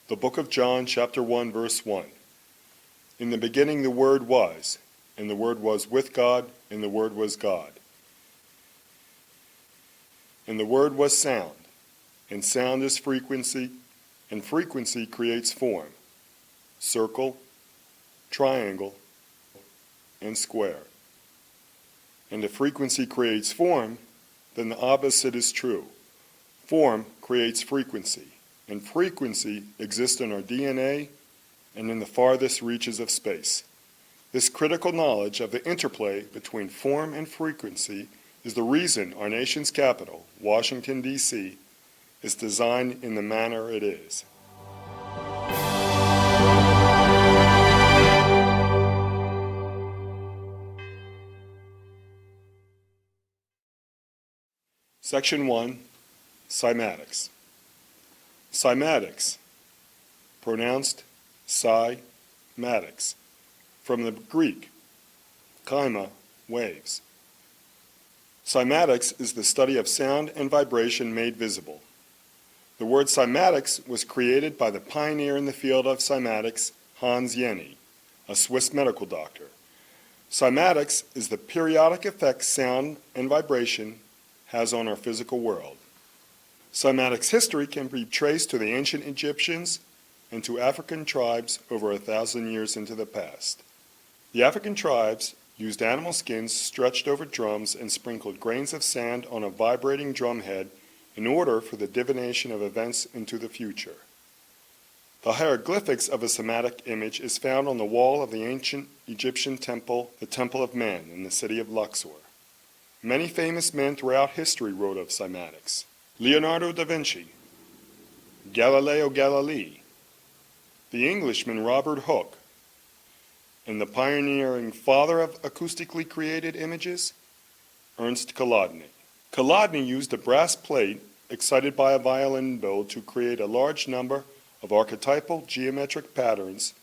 The book of John, chapter 1, verse 1. In the beginning the Word was, and the Word was with God, and the Word was God. And the Word was sound, and sound is frequency, and frequency creates form, circle, triangle, and square. And if frequency creates form, then the opposite is true. Form creates frequency, and frequency exists in our DNA and in the farthest reaches of space. This critical knowledge of the interplay between form and frequency is the reason our nation's capital, Washington, D.C., is designed in the manner it is. Section 1, Cymatics. Cymatics, pronounced Cymatics, from the Greek, chyma, waves. Cymatics is the study of sound and vibration made visible. The word cymatics was created by the pioneer in the field of cymatics, Hans Jenny, a Swiss medical doctor. Cymatics is the periodic effect sound and vibration has on our physical world. Cymatics history can be traced to the ancient Egyptians and to African tribes over 1,000 years into the past. The African tribes used animal skins stretched over drums and sprinkled grains of sand on a vibrating drum head in order for the divination of events into the future. The hieroglyphics of a cymatic image is found on the wall of the ancient Egyptian temple, the Temple of Men, in the city of Luxor. Many famous men throughout history wrote of cymatics. Leonardo da Vinci, Galileo Galilei, the Englishman Robert Hooke, and the pioneering father of acoustically created images, Ernst Chladni. Chladni used a brass plate excited by a violin bow to create a large number of archetypal geometric patterns,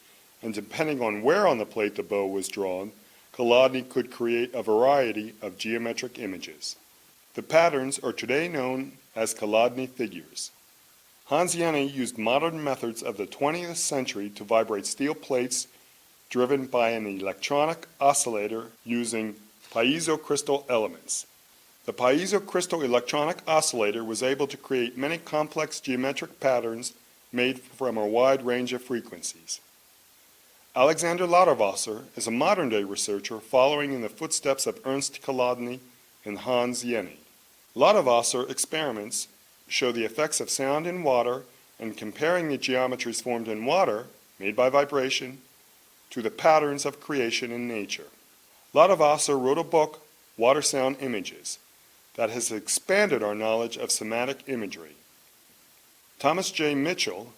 and depending on where on the plate the bow was drawn, Chladni could create a variety of geometric images. The patterns are today known as Chladni figures. Hans Jenny used modern methods of the 20th century to vibrate steel plates driven by an electronic oscillator using piezo-crystal elements. The piezo-crystal electronic oscillator was able to create many complex geometric patterns made from a wide range of frequencies. Alexander Lauterwasser is a modern-day researcher following in the footsteps of Ernst Chladni and Hans Jenny. Lauterwasser experiments show the effects of sound in water and comparing the geometries formed in water, made by vibration, to the patterns of creation in nature. Lauterwasser wrote a book, Water Sound Images, that has expanded our knowledge of cymatic imagery. Thomas J. Mitchell,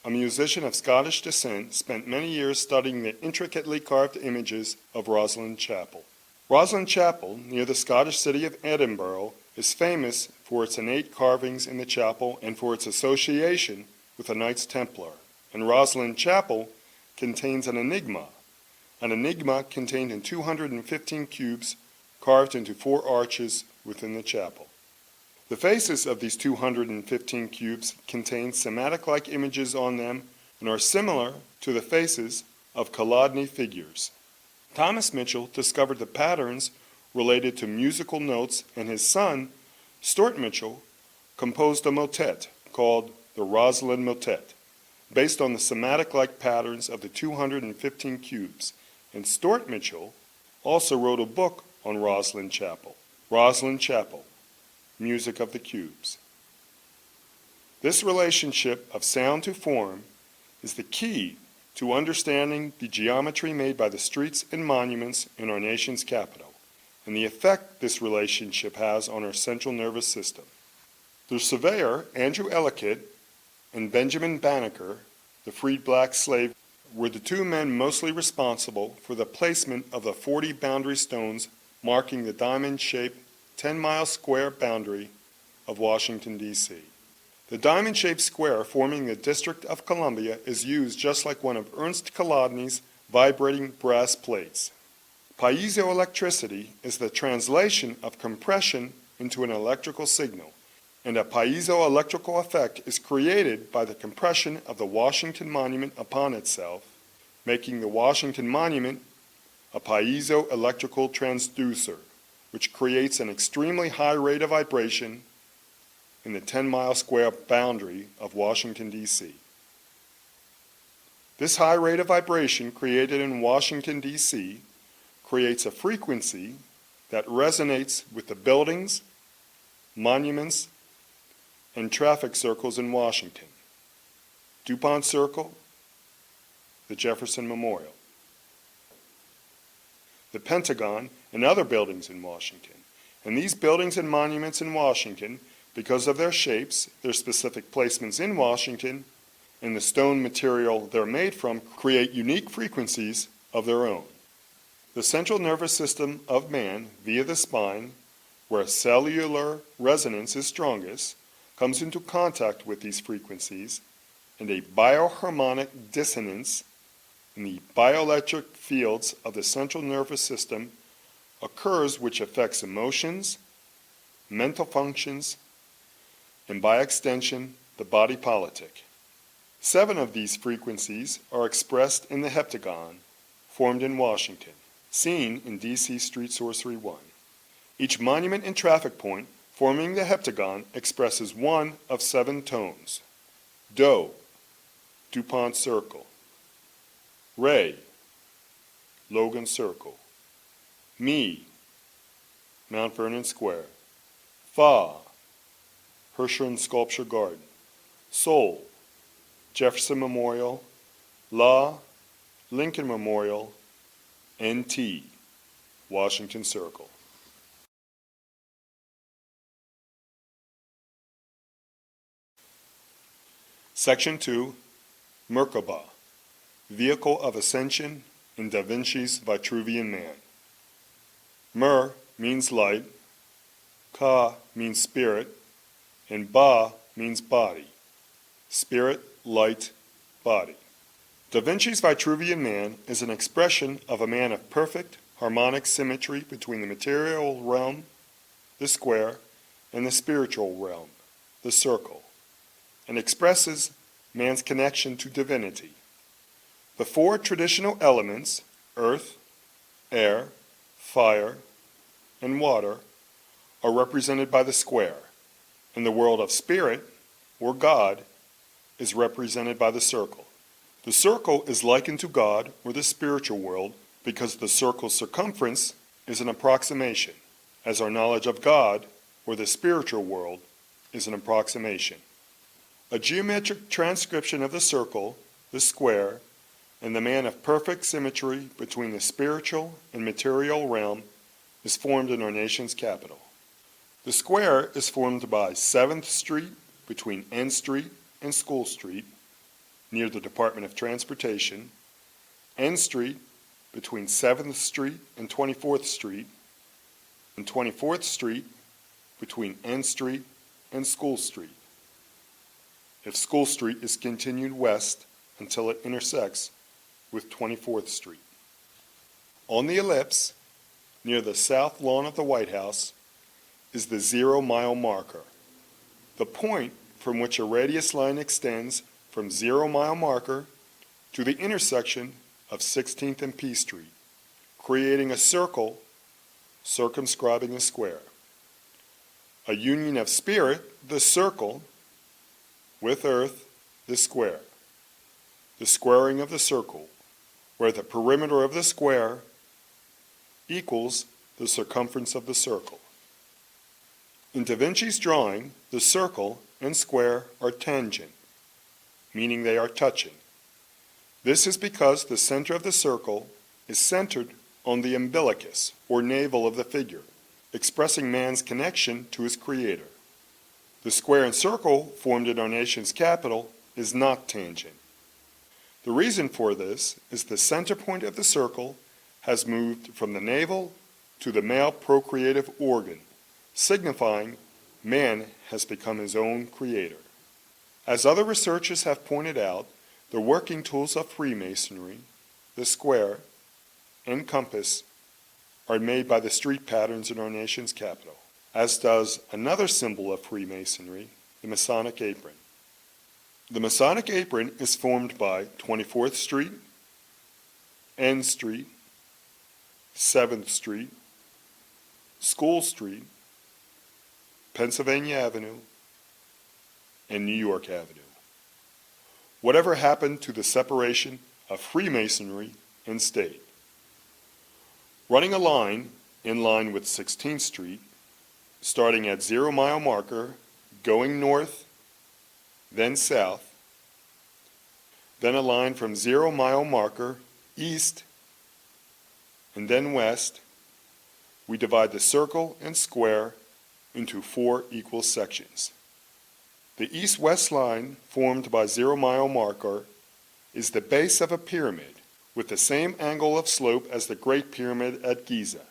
a musician of Scottish descent, spent many years studying the intricately carved images of Rosslyn Chapel. Rosslyn Chapel, near the Scottish city of Edinburgh, is famous for its innate carvings in the chapel and for its association with the Knights Templar. And Rosslyn Chapel contains an enigma contained in 215 cubes carved into 4 arches within the chapel. The faces of these 215 cubes contain cymatic-like images on them and are similar to the faces of Chladni figures. Thomas Mitchell discovered the patterns related to musical notes, and his son, Stuart Mitchell, composed a motet called the Rosslyn Motet, based on the cymatic-like patterns of the 215 cubes, and Stuart Mitchell also wrote a book on Rosslyn Chapel, Music of the Cubes. This relationship of sound to form is the key to understanding the geometry made by the streets and monuments in our nation's capital, and the effect this relationship has on our central nervous system. The surveyor, Andrew Ellicott, and Benjamin Banneker, the freed black slave, were the 2 men mostly responsible for the placement of the 40 boundary stones marking the diamond-shaped 10-mile square boundary of Washington, D.C. The diamond-shaped square forming the District of Columbia is used just like one of Ernst Chladni's vibrating brass plates. Piezoelectricity is the translation of compression into an electrical signal, and a piezoelectrical effect is created by the compression of the Washington Monument upon itself, making the Washington Monument a piezoelectrical transducer, which creates an extremely high rate of vibration in the 10-mile square boundary of Washington, D.C. This high rate of vibration created in Washington, D.C. creates a frequency that resonates with the buildings, monuments, and traffic circles in Washington. DuPont Circle, the Jefferson Memorial, the Pentagon, and other buildings in Washington. And these buildings and monuments in Washington, because of their shapes, their specific placements in Washington, and the stone material they're made from, create unique frequencies of their own. The central nervous system of man, via the spine, where cellular resonance is strongest, comes into contact with these frequencies, and a bioharmonic dissonance in the bioelectric fields of the central nervous system occurs, which affects emotions, mental functions, and by extension, the body politic. 7 of these frequencies are expressed in the heptagon, formed in Washington, seen in D.C. Street Sorcery 1. Each monument and traffic point forming the heptagon expresses one of 7 tones. Do, DuPont Circle. Re, Logan Circle. Mi, Mount Vernon Square. Fa, Hirschhorn Sculpture Garden. Sol, Jefferson Memorial. La, Lincoln Memorial. NT, Washington Circle. Section 2, Merkabah, Vehicle of Ascension in Da Vinci's Vitruvian Man. Mer means light, Ka means spirit, and Ba means body. Spirit, light, body. Da Vinci's Vitruvian Man is an expression of a man of perfect harmonic symmetry between the material realm, the square, and the spiritual realm, the circle, and expresses man's connection to divinity. The 4 traditional elements, earth, air, fire, and water, are represented by the square, and the world of spirit, or God, is represented by the circle. The circle is likened to God, or the spiritual world, because the circle's circumference is an approximation, as our knowledge of God, or the spiritual world, is an approximation. A geometric transcription of the circle, the square, and the man of perfect symmetry between the spiritual and material realm is formed in our nation's capital. The square is formed by 7th Street between N Street and School Street, near the Department of Transportation, N Street between 7th Street and 24th Street, and 24th Street between N Street and School Street. If School Street is continued west until it intersects with 24th Street. On the ellipse, near the south lawn of the White House, is the 0-mile marker, the point from which a radius line extends from 0-mile marker to the intersection of 16th and P Street, creating a circle circumscribing a square. A union of spirit, the circle, with earth, the square. The squaring of the circle, where the perimeter of the square equals the circumference of the circle. In Da Vinci's drawing, the circle and square are tangent, meaning they are touching. This is because the center of the circle is centered on the umbilicus, or navel of the figure, expressing man's connection to his creator. The square and circle formed in our nation's capital is not tangent. The reason for this is the center point of the circle has moved from the navel to the male procreative organ, signifying man has become his own creator. As other researchers have pointed out, the working tools of Freemasonry, the square and compass, are made by the street patterns in our nation's capital. as does another symbol of Freemasonry, the Masonic apron. The Masonic apron is formed by 24th Street, N Street, 7th Street, School Street, Pennsylvania Avenue, and New York Avenue. Whatever happened to the separation of Freemasonry and state? Running a line in line with 16th Street, starting at 0 mile marker, going north, then south, then a line from 0 mile marker east, and then west, we divide the circle and square into 4 equal sections. The east-west line formed by 0 mile marker is the base of a pyramid with the same angle of slope as the Great Pyramid at Giza,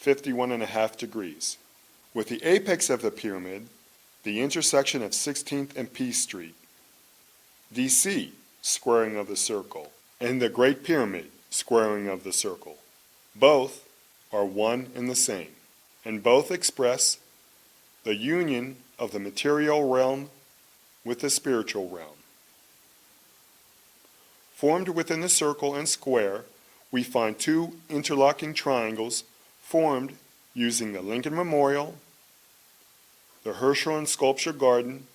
51.5 degrees. With the apex of the pyramid, the intersection of 16th and Peace Street, DC, squaring of the circle, and the Great Pyramid, squaring of the circle. Both are one and the same, and both express the union of the material realm with the spiritual realm. Formed within the circle and square, we find 2 interlocking triangles formed using the Lincoln Memorial, the Hirschhorn Sculpture Garden,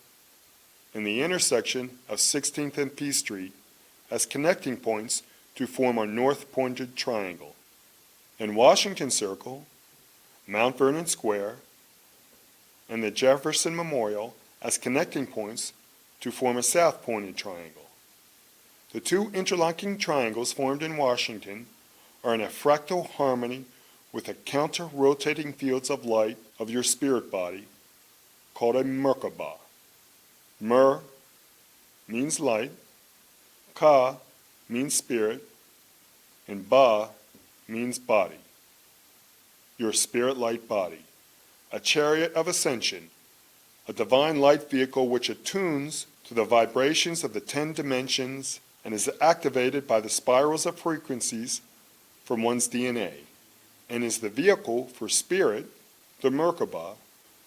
and the intersection of 16th and P Street as connecting points to form a north-pointed triangle. In Washington Circle, Mount Vernon Square, and the Jefferson Memorial as connecting points to form a south-pointed triangle. The 2 interlocking triangles formed in Washington are in a fractal harmony with the counter-rotating fields of light of your spirit body, called a Merkabah. Mer means light, Ka means spirit, and Ba means body. Your spirit light body, a chariot of ascension, a divine light vehicle which attunes to the vibrations of the 10 dimensions and is activated by the spirals of frequencies from one's DNA, and is the vehicle for spirit, the Merkabah,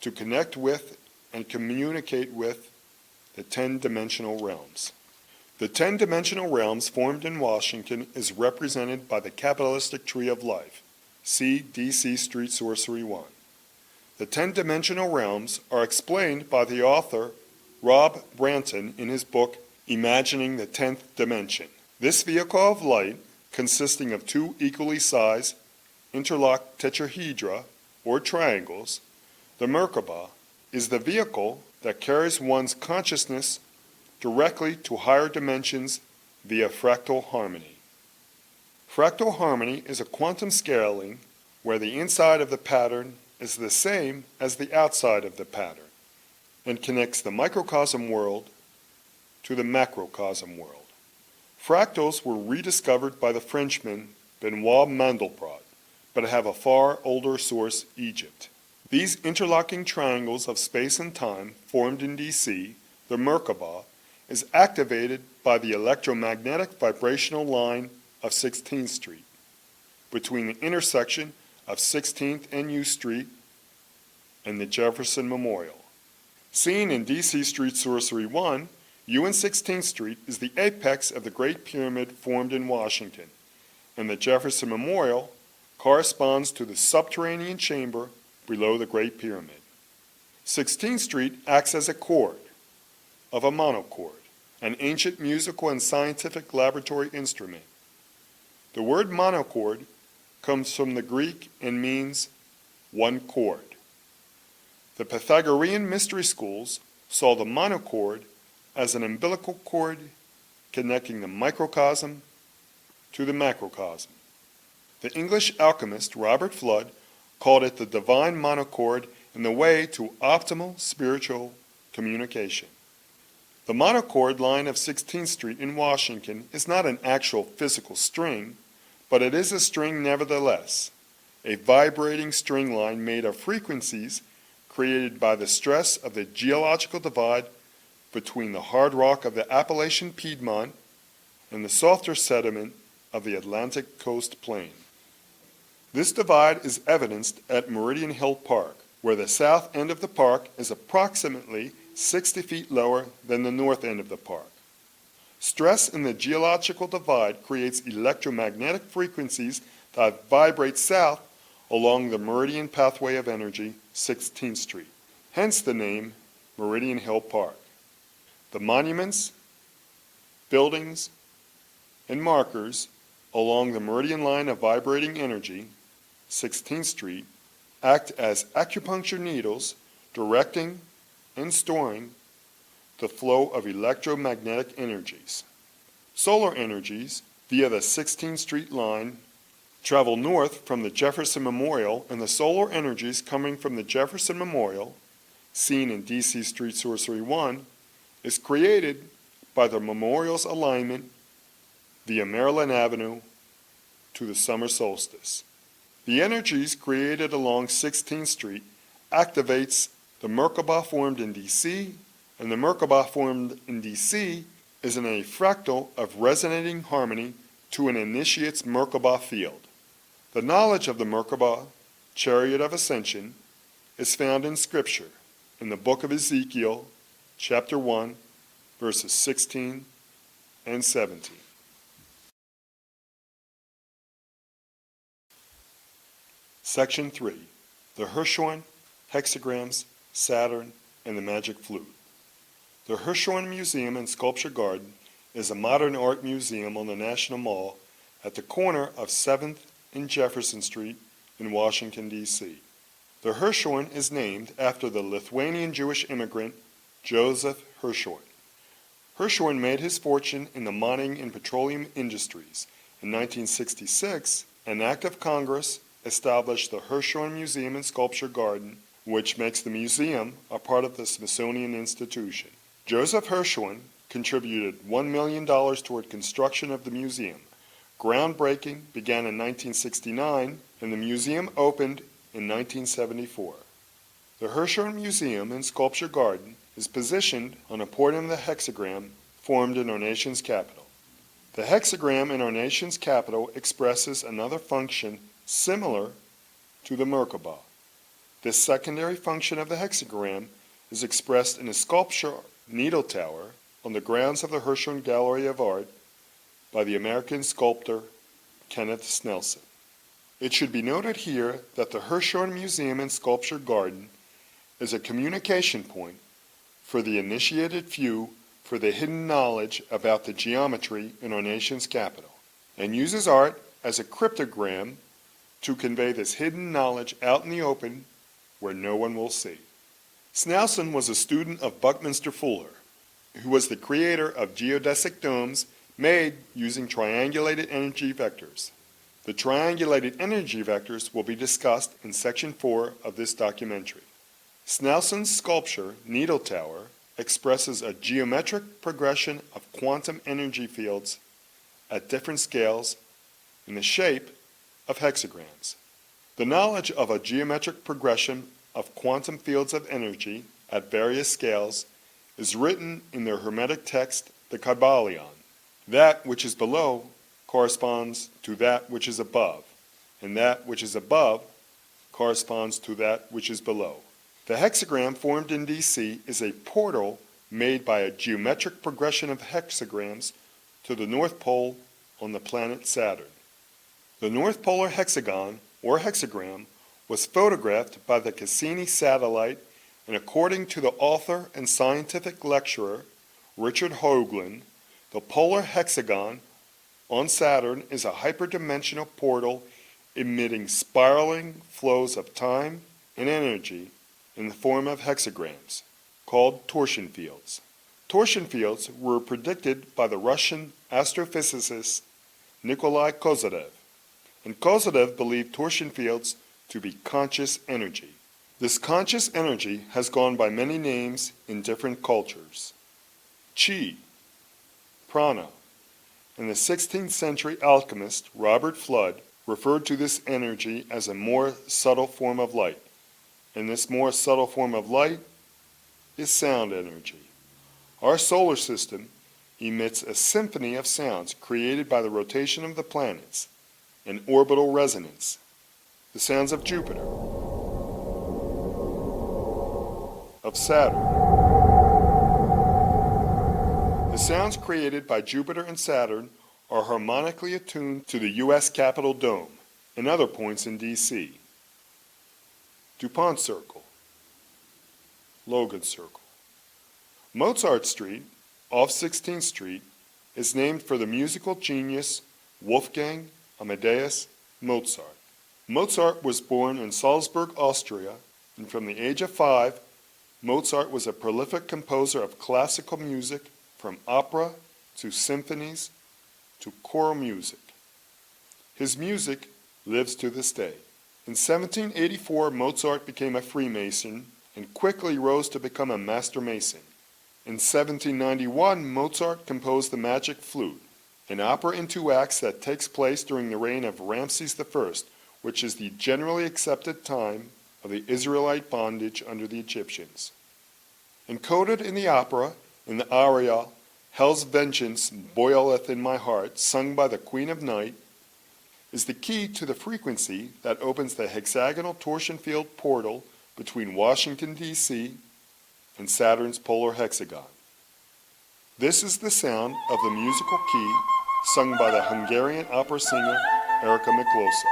to connect with and communicate with the 10-dimensional realms. The 10-dimensional realms formed in Washington is represented by the Kabbalistic Tree of Life. See DC Street Sorcery 1. The 10-dimensional realms are explained by the author Rob Branton in his book Imagining the 10th Dimension. This vehicle of light, consisting of 2 equally sized interlocked tetrahedra or triangles, the Merkabah, is the vehicle that carries one's consciousness directly to higher dimensions via fractal harmony. Fractal harmony is a quantum scaling where the inside of the pattern is the same as the outside of the pattern and connects the microcosm world to the macrocosm world. Fractals were rediscovered by the Frenchman Benoit Mandelbrot, but have a far older source, Egypt. These interlocking triangles of space and time formed in DC, the Merkabah, is activated by the electromagnetic vibrational line of 16th Street, between the intersection of 16th and U Street and the Jefferson Memorial. Seen in DC Street Sorcery 1, U and 16th Street is the apex of the Great Pyramid formed in Washington, and the Jefferson Memorial corresponds to the subterranean chamber below the Great Pyramid. 16th Street acts as a chord of a monochord, an ancient musical and scientific laboratory instrument. The word monochord comes from the Greek and means one chord. The Pythagorean mystery schools saw the monochord as an umbilical cord connecting the microcosm to the macrocosm. The English alchemist Robert Flood called it the divine monochord and the way to optimal spiritual communication. The monochord line of 16th Street in Washington is not an actual physical string, but it is a string nevertheless, a vibrating string line made of frequencies created by the stress of the geological divide between the hard rock of the Appalachian Piedmont and the softer sediment of the Atlantic coast plain. This divide is evidenced at Meridian Hill Park, where the south end of the park is approximately 60 feet lower than the north end of the park. Stress in the geological divide creates electromagnetic frequencies that vibrate south along the Meridian Pathway of Energy, 16th Street, hence the name Meridian Hill Park. The monuments, buildings, and markers along the meridian line of vibrating energy, 16th Street, act as acupuncture needles directing and storing the flow of electromagnetic energies. Solar energies via the 16th Street line travel north from the Jefferson Memorial, and the solar energies coming from the Jefferson Memorial, seen in DC Street Sorcery 1, is created by the memorial's alignment via Maryland Avenue to the summer solstice. The energies created along 16th Street activates the Merkabah formed in DC, and the Merkabah formed in DC is in a fractal of resonating harmony to an initiate's Merkabah field. The knowledge of the Merkabah chariot of ascension is found in Scripture, in the book of Ezekiel, chapter 1, verses 16 and 17. Section 3. The Hirschhorn, Hexagrams, Saturn, and the Magic Flute. The Hirschhorn Museum and Sculpture Garden is a modern art museum on the National Mall at the corner of 7th and Jefferson Street in Washington, D.C. The Hirschhorn is named after the Lithuanian Jewish immigrant Joseph Hirschhorn. Hirschhorn made his fortune in the mining and petroleum industries. In 1966, an act of Congress established the Hirschhorn Museum and Sculpture Garden, which makes the museum a part of the Smithsonian Institution. Joseph Hirschhorn contributed $1 million toward construction of the museum. Groundbreaking began in 1969, and the museum opened in 1974. The Hirschhorn Museum and Sculpture Garden is positioned on a portion of the hexagram formed in our nation's capital. The hexagram in our nation's capital expresses another function similar to the Merkabah. This secondary function of the hexagram is expressed in a sculpture needle tower on the grounds of the Hirschhorn Gallery of Art by the American sculptor Kenneth Snelson. It should be noted here that the Hirschhorn Museum and Sculpture Garden is a communication point for the initiated few for the hidden knowledge about the geometry in our nation's capital, and uses art as a cryptogram to convey this hidden knowledge out in the open where no one will see. Snelson was a student of Buckminster Fuller, who was the creator of geodesic domes made using triangulated energy vectors. The triangulated energy vectors will be discussed in Section 4 of this documentary. Snelson's sculpture, Needle Tower, expresses a geometric progression of quantum energy fields at different scales in the shape of hexagrams. The knowledge of a geometric progression of quantum fields of energy at various scales is written in the Hermetic text, the Kybalion. That which is below corresponds to that which is above, and that which is above corresponds to that which is below. The hexagram formed in DC is a portal made by a geometric progression of hexagrams to the North Pole on the planet Saturn. The North Polar hexagon, or hexagram, was photographed by the Cassini satellite, and according to the author and scientific lecturer Richard Hoagland, the polar hexagon on Saturn is a hyperdimensional portal emitting spiraling flows of time and energy in the form of hexagrams, called torsion fields. Torsion fields were predicted by the Russian astrophysicist Nikolai Kozyrev, and Kozyrev believed torsion fields to be conscious energy. This conscious energy has gone by many names in different cultures. Chi, prana, and the 16th century alchemist Robert Flood referred to this energy as a more subtle form of light, and this more subtle form of light is sound energy. Our solar system emits a symphony of sounds created by the rotation of the planets and orbital resonance. The sounds of Jupiter, of Saturn. The sounds created by Jupiter and Saturn are harmonically attuned to the U.S. Capitol Dome and other points in D.C. DuPont Circle, Logan Circle. Mozart Street, off 16th Street, is named for the musical genius Wolfgang Amadeus Mozart. Mozart was born in Salzburg, Austria, and from the age of 5, Mozart was a prolific composer of classical music, from opera to symphonies to choral music. His music lives to this day. In 1784, Mozart became a Freemason and quickly rose to become a master mason. In 1791, Mozart composed the Magic Flute, an opera in 2 acts that takes place during the reign of Ramses I, which is the generally accepted time of the Israelite bondage under the Egyptians. Encoded in the opera, in the aria, Hell's Vengeance Boileth in My Heart, sung by the Queen of Night, is the key to the frequency that opens the hexagonal torsion field portal between Washington, D.C. and Saturn's polar hexagon. This is the sound of the musical key sung by the Hungarian opera singer Erika Miklosa.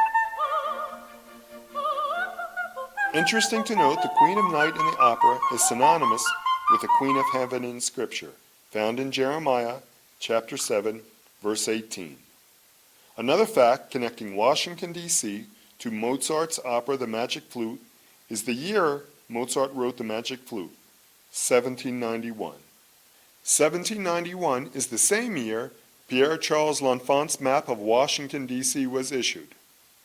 Interesting to note, the Queen of Night in the opera is synonymous with the Queen of Heaven in Scripture, found in Jeremiah chapter 7, verse 18. Another fact connecting Washington, D.C. to Mozart's opera The Magic Flute is the year Mozart wrote The Magic Flute, 1791. 1791 is the same year Pierre-Charles L'Enfant's map of Washington, D.C. was issued.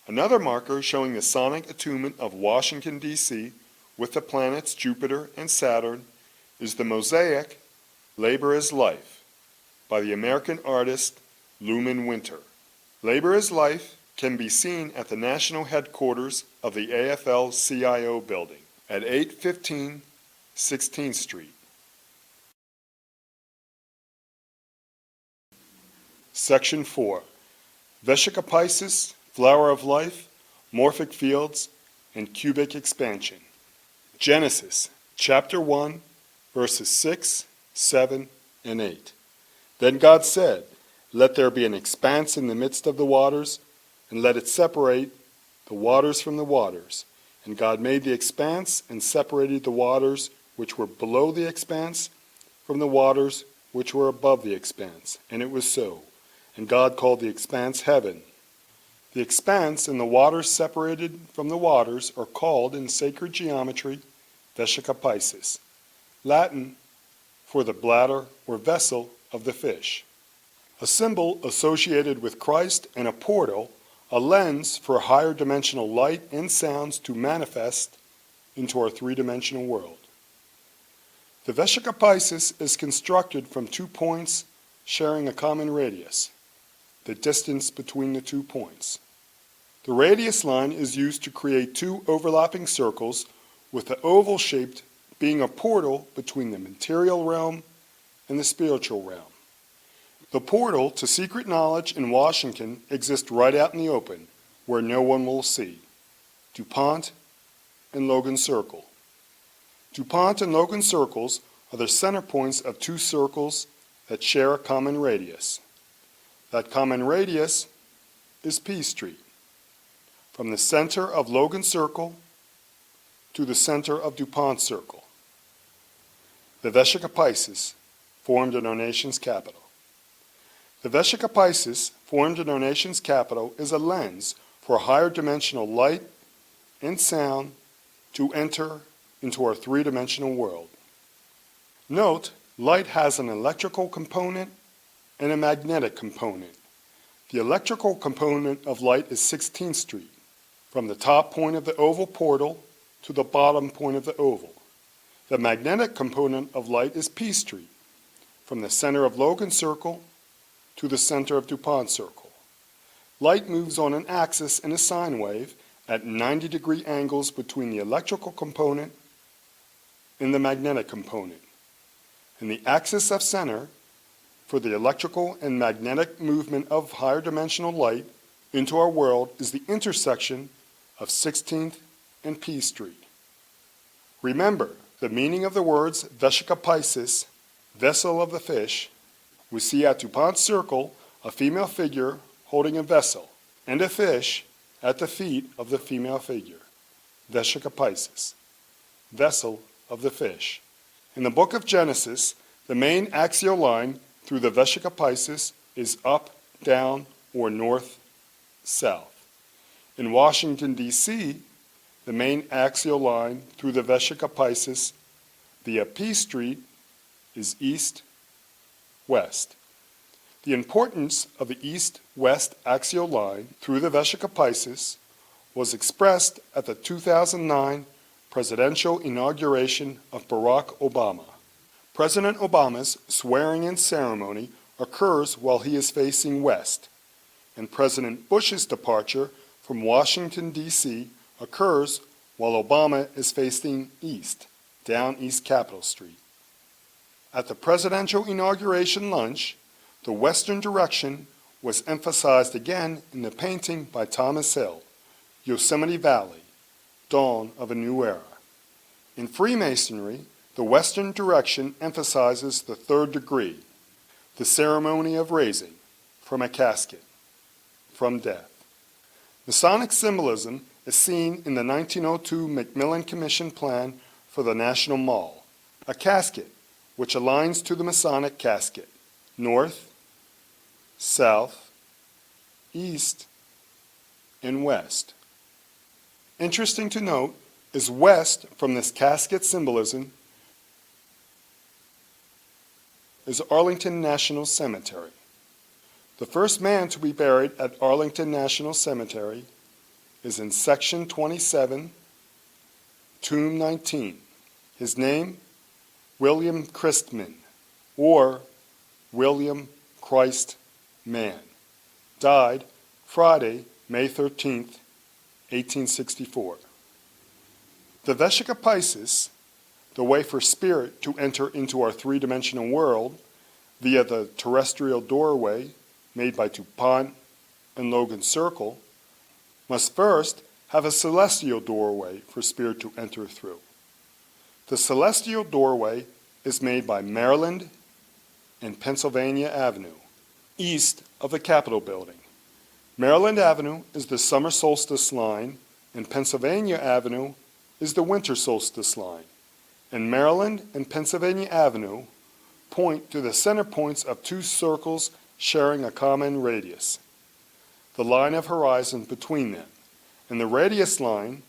Another marker showing the sonic attunement of Washington, D.C. with the planets Jupiter and Saturn is the mosaic Labor is Life by the American artist Luman Winter. Labor is Life can be seen at the national headquarters of the AFL-CIO building at 815 16th Street. Section 4. Vesica Piscis, Flower of Life, Morphic Fields, and Cubic Expansion. Genesis, chapter 1, verses 6, 7, and 8. Then God said, "Let there be an expanse in the midst of the waters, and let it separate the waters from the waters. And God made the expanse and separated the waters which were below the expanse from the waters which were above the expanse. And it was so. And God called the expanse heaven." The expanse and the waters separated from the waters are called in sacred geometry Vesica Piscis, Latin for the bladder or vessel of the fish. A symbol associated with Christ and a portal, a lens for higher dimensional light and sounds to manifest into our three-dimensional world. The Vesica Piscis is constructed from 2 points sharing a common radius, the distance between the 2 points. The radius line is used to create 2 overlapping circles, with the oval shaped being a portal between the material realm and the spiritual realm. The portal to secret knowledge in Washington exists right out in the open, where no one will see. DuPont and Logan Circle. DuPont and Logan circles are the center points of 2 circles that share a common radius. That common radius is P Street, from the center of Logan Circle to the center of DuPont Circle. The Vesica Piscis, formed in our nation's capital. The Vesica Piscis, formed in our nation's capital, is a lens for higher dimensional light and sound to enter into our three-dimensional world. Note, light has an electrical component and a magnetic component. The electrical component of light is 16th Street, from the top point of the oval portal to the bottom point of the oval. The magnetic component of light is P Street, from the center of Logan Circle to the center of DuPont Circle. Light moves on an axis in a sine wave at 90-degree angles between the electrical component and the magnetic component. And the axis of center for the electrical and magnetic movement of higher dimensional light into our world is the intersection of 16th and P Street. Remember, The meaning of the words Vesica Piscis, vessel of the fish, we see at DuPont's circle a female figure holding a vessel and a fish at the feet of the female figure. Vesica Piscis, vessel of the fish. In the book of Genesis, the main axial line through the Vesica Piscis is up, down, or north, south. In Washington, D.C., the main axial line through the Vesica Piscis via P Street is east-west. The importance of the east-west axial line through the Vesica Piscis was expressed at the 2009 presidential inauguration of Barack Obama. President Obama's swearing-in ceremony occurs while he is facing west, and President Bush's departure from Washington, D.C. occurs while Obama is facing east, down East Capitol Street. At the presidential inauguration lunch, the western direction was emphasized again in the painting by Thomas Hill, Yosemite Valley, Dawn of a New Era. In Freemasonry, the western direction emphasizes the third degree, the ceremony of raising from a casket, from death. Masonic symbolism is seen in the 1902 Macmillan Commission plan for the National Mall, a casket which aligns to the Masonic casket, north, south, east, and west. Interesting to note is west from this casket symbolism is Arlington National Cemetery. The first man to be buried at Arlington National Cemetery is in Section 27, Tomb 19. His name, William Christman, or William Christ Man. Died Friday, May 13th, 1864. The Vesica Piscis, the way for spirit to enter into our three-dimensional world via the terrestrial doorway made by DuPont and Logan Circle, must first have a celestial doorway for spirit to enter through. The celestial doorway is made by Maryland and Pennsylvania Avenue, east of the Capitol building. Maryland Avenue is the summer solstice line, and Pennsylvania Avenue is the winter solstice line. And Maryland and Pennsylvania Avenue point to the center points of two circles sharing a common radius, the line of horizon between them. And the radius line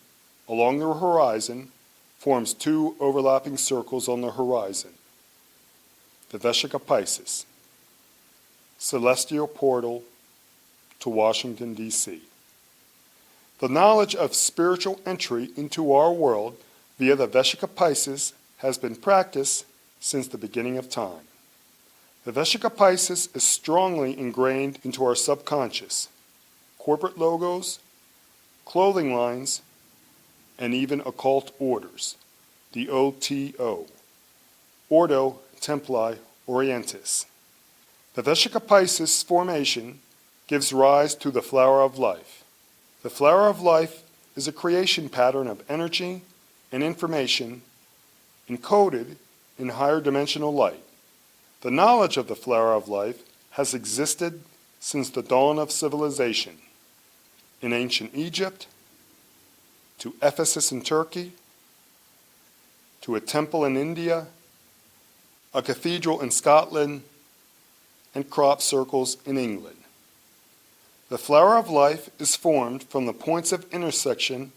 along the horizon forms two overlapping circles on the horizon. The Vesica Piscis, celestial portal to Washington, D.C. The knowledge of spiritual entry into our world via the Vesica Piscis has been practiced since the beginning of time. The Vesica Piscis is strongly ingrained into our subconscious. Corporate logos, clothing lines, and even occult orders, the OTO, Ordo Templi Orientis. The Vesica Piscis formation gives rise to the flower of life. The flower of life is a creation pattern of energy and information encoded in higher dimensional light. The knowledge of the flower of life has existed since the dawn of civilization, in ancient Egypt, to Ephesus in Turkey, to a temple in India, a cathedral in Scotland, and crop circles in England. The flower of life is formed from the points of intersection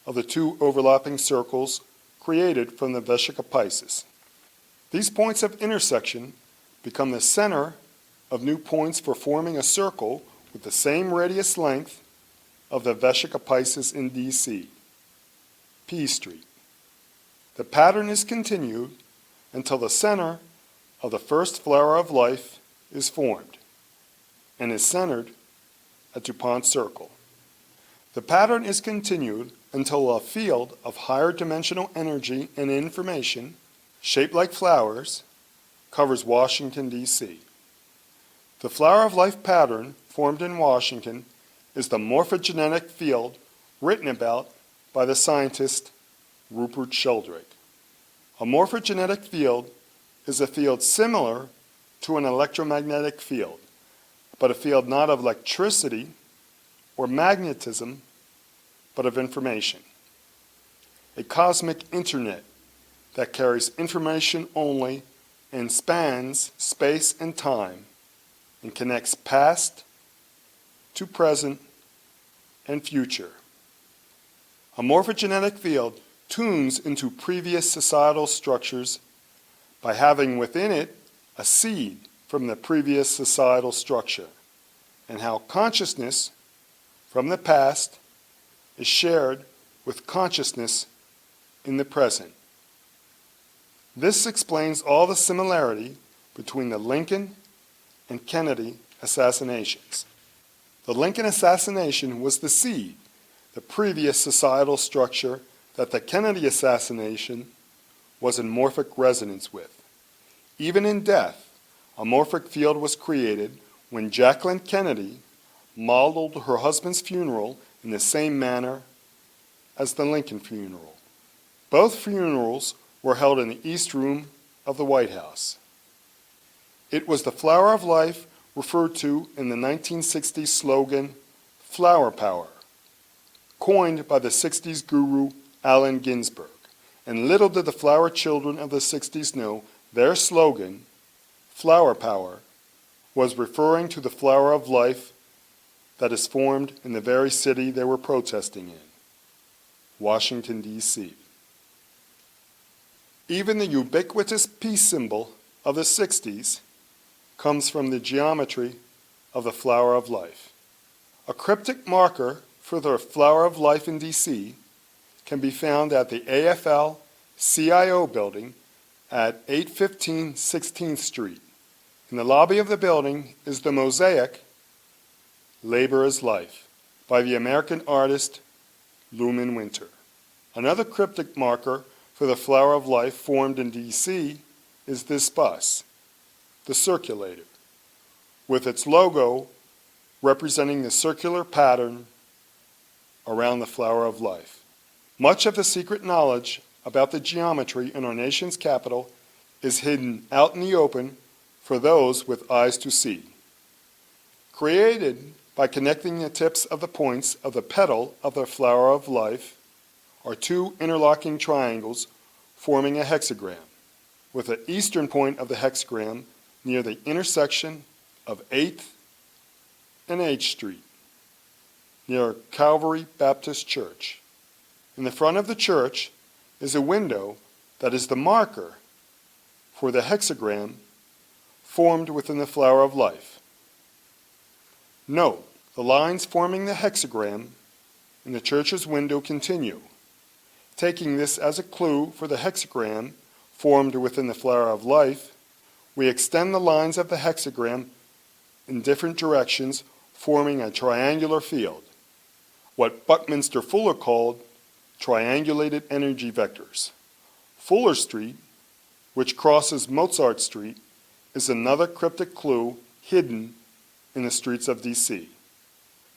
of the two overlapping circles created from the Vesica Piscis. These points of intersection become the center of new points for forming a circle with the same radius length of the Vesica Piscis in D.C., P Street. The pattern is continued until the center of the first flower of life is formed and is centered at DuPont Circle. The pattern is continued until a field of higher dimensional energy and information, shaped like flowers, covers Washington, D.C. The flower of life pattern formed in Washington is the morphogenetic field written about by the scientist Rupert Sheldrake. A morphogenetic field is a field similar to an electromagnetic field, but a field not of electricity or magnetism, but of information. A cosmic internet that carries information only and spans space and time and connects past to present and future. A morphogenetic field tunes into previous societal structures by having within it a seed from the previous societal structure, and how consciousness from the past is shared with consciousness in the present. This explains all the similarity between the Lincoln and Kennedy assassinations. The Lincoln assassination was the seed, the previous societal structure that the Kennedy assassination was in morphic resonance with. Even in death, a morphic field was created when Jacqueline Kennedy modeled her husband's funeral in the same manner as the Lincoln funeral. Both funerals were held in the East Room of the White House. It was the flower of life referred to in the 1960s slogan, Flower Power, coined by the 60s guru Allen Ginsberg. And little did the flower children of the 60s know their slogan, Flower Power, was referring to the flower of life that is formed in the very city they were protesting in, Washington, D.C. Even the ubiquitous peace symbol of the 60s comes from the geometry of the flower of life. A cryptic marker for the flower of life in D.C. can be found at the AFL-CIO building at 815 16th Street. In the lobby of the building is the mosaic, Labor is Life, by the American artist Luman Winter. Another cryptic marker for the flower of life formed in D.C. is this bus, the Circulator, with its logo representing the circular pattern around the flower of life. Much of the secret knowledge about the geometry in our nation's capital is hidden out in the open for those with eyes to see. Created by connecting the tips of the points of the petal of the flower of life are two interlocking triangles forming a hexagram, with the eastern point of the hexagram near the intersection of 8th and H Street, near Calvary Baptist Church. In the front of the church is a window that is the marker for the hexagram formed within the flower of life. Note, the lines forming the hexagram in the church's window continue. Taking this as a clue for the hexagram formed within the flower of life, we extend the lines of the hexagram in different directions, forming a triangular field, what Buckminster Fuller called triangulated energy vectors. Fuller Street, which crosses Mozart Street, is another cryptic clue hidden in the streets of D.C.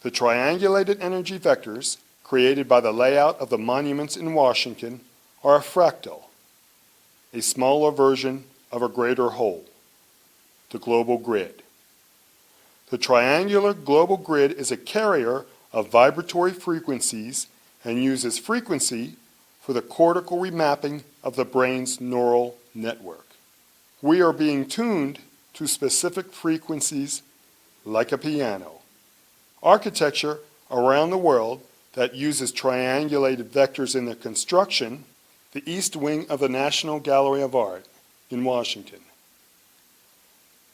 The triangulated energy vectors created by the layout of the monuments in Washington are a fractal, a smaller version of a greater whole, the global grid. The triangular global grid is a carrier of vibratory frequencies and uses frequency for the cortical remapping of the brain's neural network. We are being tuned to specific frequencies like a piano. Architecture around the world that uses triangulated vectors in their construction, the East Wing of the National Gallery of Art in Washington.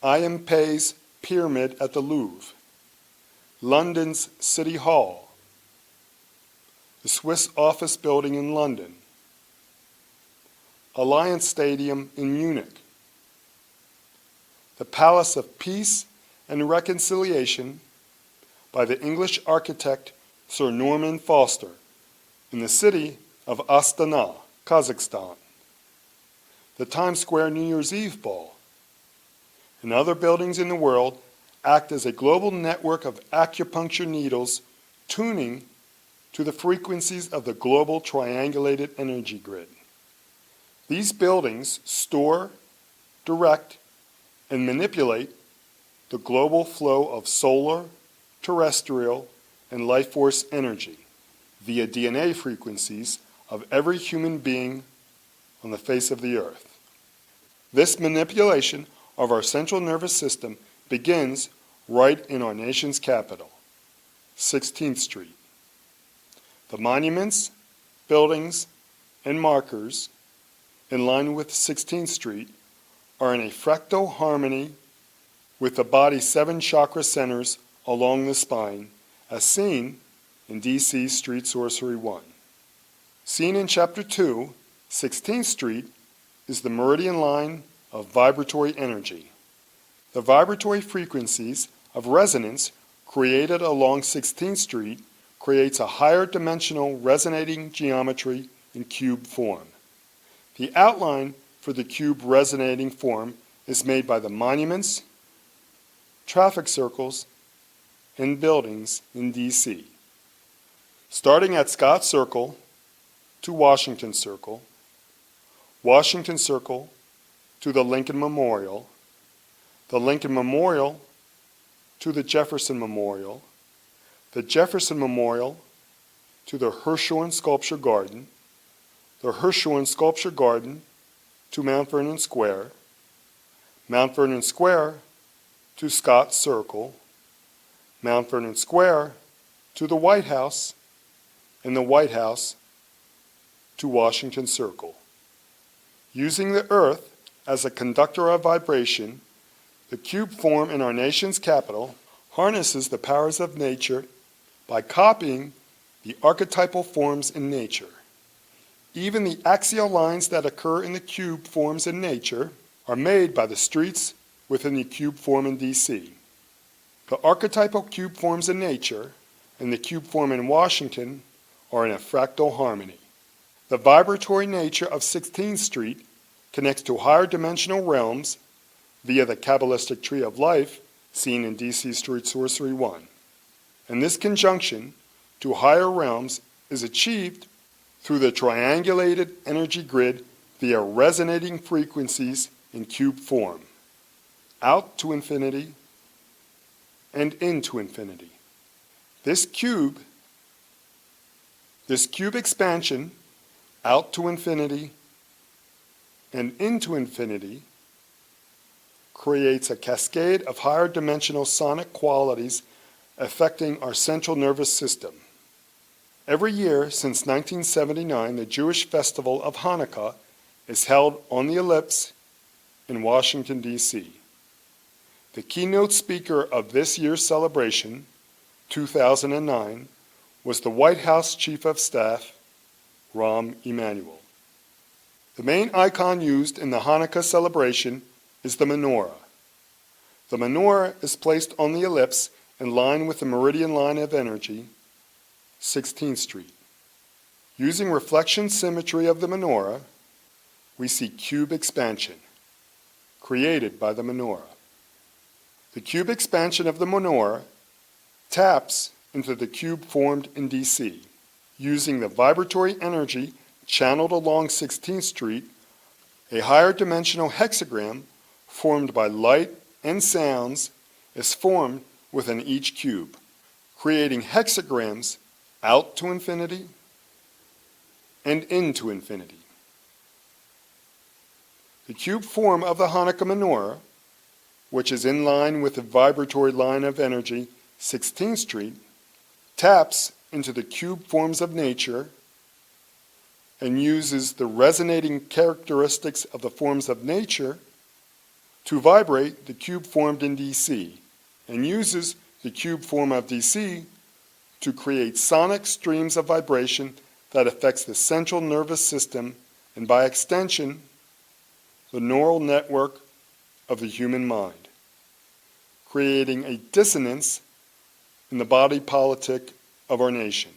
I.M. Pei's Pyramid at the Louvre, London's City Hall, the Swiss Office Building in London, Alliance Stadium in Munich, the Palace of Peace and Reconciliation by the English architect Sir Norman Foster in the city of Astana, Kazakhstan, the Times Square New Year's Eve Ball, and other buildings in the world act as a global network of acupuncture needles tuning to the frequencies of the global triangulated energy grid. These buildings store, direct, and manipulate the global flow of solar, terrestrial, and life force energy via DNA frequencies of every human being on the face of the earth. This manipulation of our central nervous system begins right in our nation's capital, 16th Street. The monuments, buildings, and markers in line with 16th Street are in a fractal harmony with the body's 7 chakra centers along the spine, as seen in D.C. Street Sorcery 1. Seen in Chapter 2, 16th Street is the meridian line of vibratory energy. The vibratory frequencies of resonance created along 16th Street creates a higher dimensional resonating geometry in cube form. The outline for the cube resonating form is made by the monuments, traffic circles, and buildings in D.C. Starting at Scott Circle to Washington Circle to the Lincoln Memorial, the Lincoln Memorial to the Jefferson Memorial, the Jefferson Memorial to the Hirschhorn Sculpture Garden, the Hirschhorn Sculpture Garden to Mount Vernon Square, Mount Vernon Square to Scott Circle, Mount Vernon Square to the White House, and the White House to Washington Circle. Using the Earth as a conductor of vibration, the cube form in our nation's capital harnesses the powers of nature by copying the archetypal forms in nature. Even the axial lines that occur in the cube forms in nature are made by the streets within the cube form in D.C. The archetypal cube forms in nature and the cube form in Washington are in a fractal harmony. The vibratory nature of 16th Street connects to higher dimensional realms via the Kabbalistic Tree of Life seen in D.C. Street Sorcery 1. And this conjunction to higher realms is achieved through the triangulated energy grid via resonating frequencies in cube form, out to infinity and into infinity. This cube expansion out to infinity and into infinity creates a cascade of higher dimensional sonic qualities affecting our central nervous system. Every year since 1979, the Jewish festival of Hanukkah is held on the ellipse in Washington, D.C. The keynote speaker of this year's celebration, 2009, was the White House Chief of Staff, Rahm Emanuel. The main icon used in the Hanukkah celebration is the menorah. The menorah is placed on the ellipse in line with the meridian line of energy, 16th Street. Using reflection symmetry of the menorah, we see cube expansion, created by the menorah. The cube expansion of the menorah taps into the cube formed in D.C. Using the vibratory energy channeled along 16th Street, a higher dimensional hexagram formed by light and sounds is formed within each cube, creating hexagrams out to infinity and into infinity. The cube form of the Hanukkah menorah, which is in line with the vibratory line of energy, 16th Street, taps into the cube forms of nature and uses the resonating characteristics of the forms of nature to vibrate the cube formed in D.C. and uses the cube form of D.C. to create sonic streams of vibration that affects the central nervous system and by extension, the neural network of the human mind, creating a dissonance in the body politic of our nation.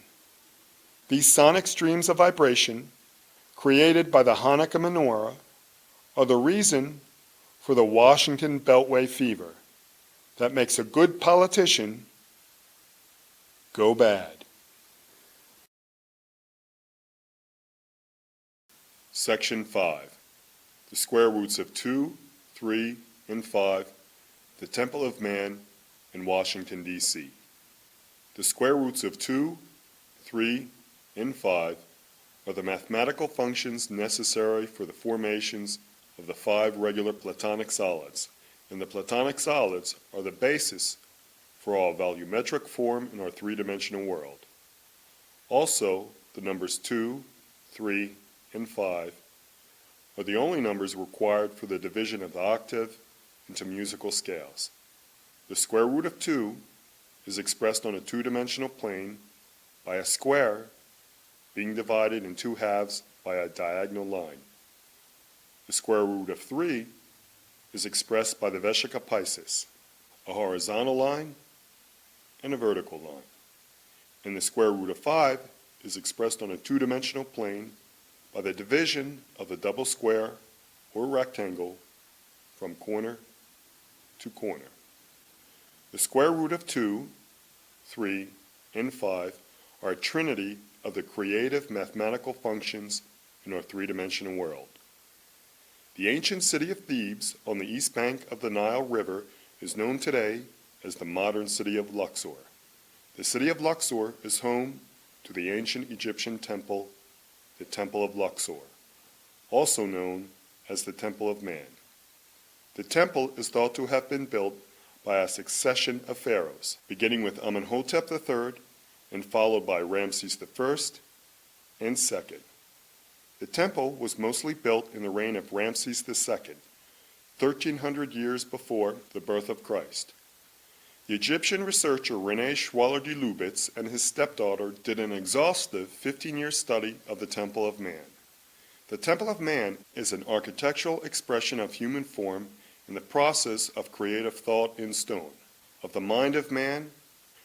These sonic streams of vibration created by the Hanukkah menorah are the reason for the Washington Beltway fever that makes a good politician go bad. Section 5. The square roots of 2, 3, and 5, the Temple of Man in Washington, D.C. The square roots of 2, 3, and 5 are the mathematical functions necessary for the formations of the 5 regular Platonic solids, and the Platonic solids are the basis for all volumetric form in our three-dimensional world. Also, the numbers 2, 3, and 5 are the only numbers required for the division of the octave into musical scales. The square root of 2 is expressed on a two-dimensional plane by a square being divided in 2 halves by a diagonal line. The square root of 3 is expressed by the Vesica Piscis, a horizontal line and a vertical line. And the square root of 5 is expressed on a two-dimensional plane by the division of the double square or rectangle from corner to corner. The square root of 2, 3, and 5 are a trinity of the creative mathematical functions in our three-dimensional world. The ancient city of Thebes on the east bank of the Nile River is known today as the modern city of Luxor. The city of Luxor is home to the ancient Egyptian temple, the Temple of Luxor, also known as the Temple of Man. The temple is thought to have been built by a succession of pharaohs, beginning with Amenhotep III and followed by Ramses I and II. The temple was mostly built in the reign of Ramses II, 1,300 years before the birth of Christ. The Egyptian researcher René Schwaller de Lubitz and his stepdaughter did an exhaustive 15-year study of the Temple of Man. The Temple of Man is an architectural expression of human form in the process of creative thought in stone. Of the mind of man,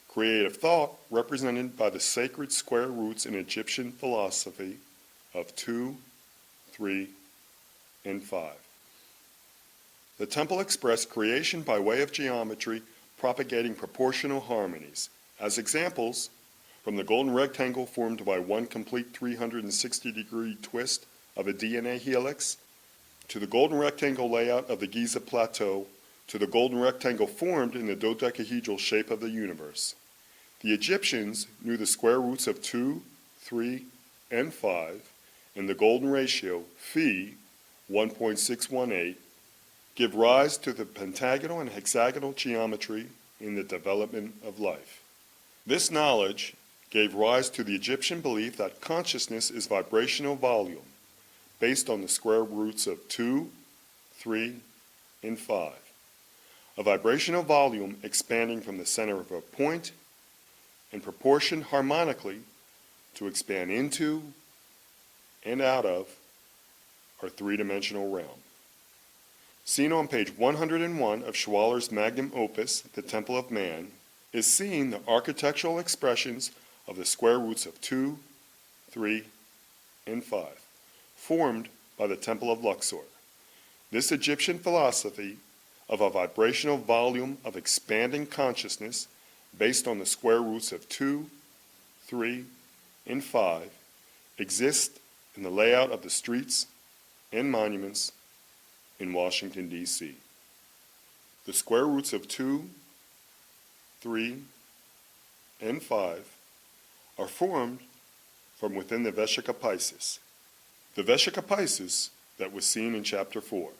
creative thought represented by the sacred square roots in Egyptian philosophy of 2, 3, and 5. The temple expressed creation by way of geometry, propagating proportional harmonies. As examples, from the golden rectangle formed by one complete 360-degree twist of a DNA helix, to the golden rectangle layout of the Giza Plateau, to the golden rectangle formed in the dodecahedral shape of the universe. The Egyptians knew the square roots of 2, 3, and 5, and the golden ratio, phi, 1.618, give rise to the pentagonal and hexagonal geometry in the development of life. This knowledge gave rise to the Egyptian belief that consciousness is vibrational volume, based on the square roots of 2, 3, and 5. A vibrational volume expanding from the center of a point and proportioned harmonically to expand into and out of our three-dimensional realm. Seen on page 101 of Schwaller's magnum opus, The Temple of Man, is seen the architectural expressions of the square roots of 2, 3, and 5, formed by the Temple of Luxor. This Egyptian philosophy of a vibrational volume of expanding consciousness based on the square roots of 2, 3, and 5 exists in the layout of the streets and monuments in Washington, D.C. The square roots of 2, 3, and 5 are formed from within the Vesica Piscis. The Vesica Piscis that was seen in Chapter 4.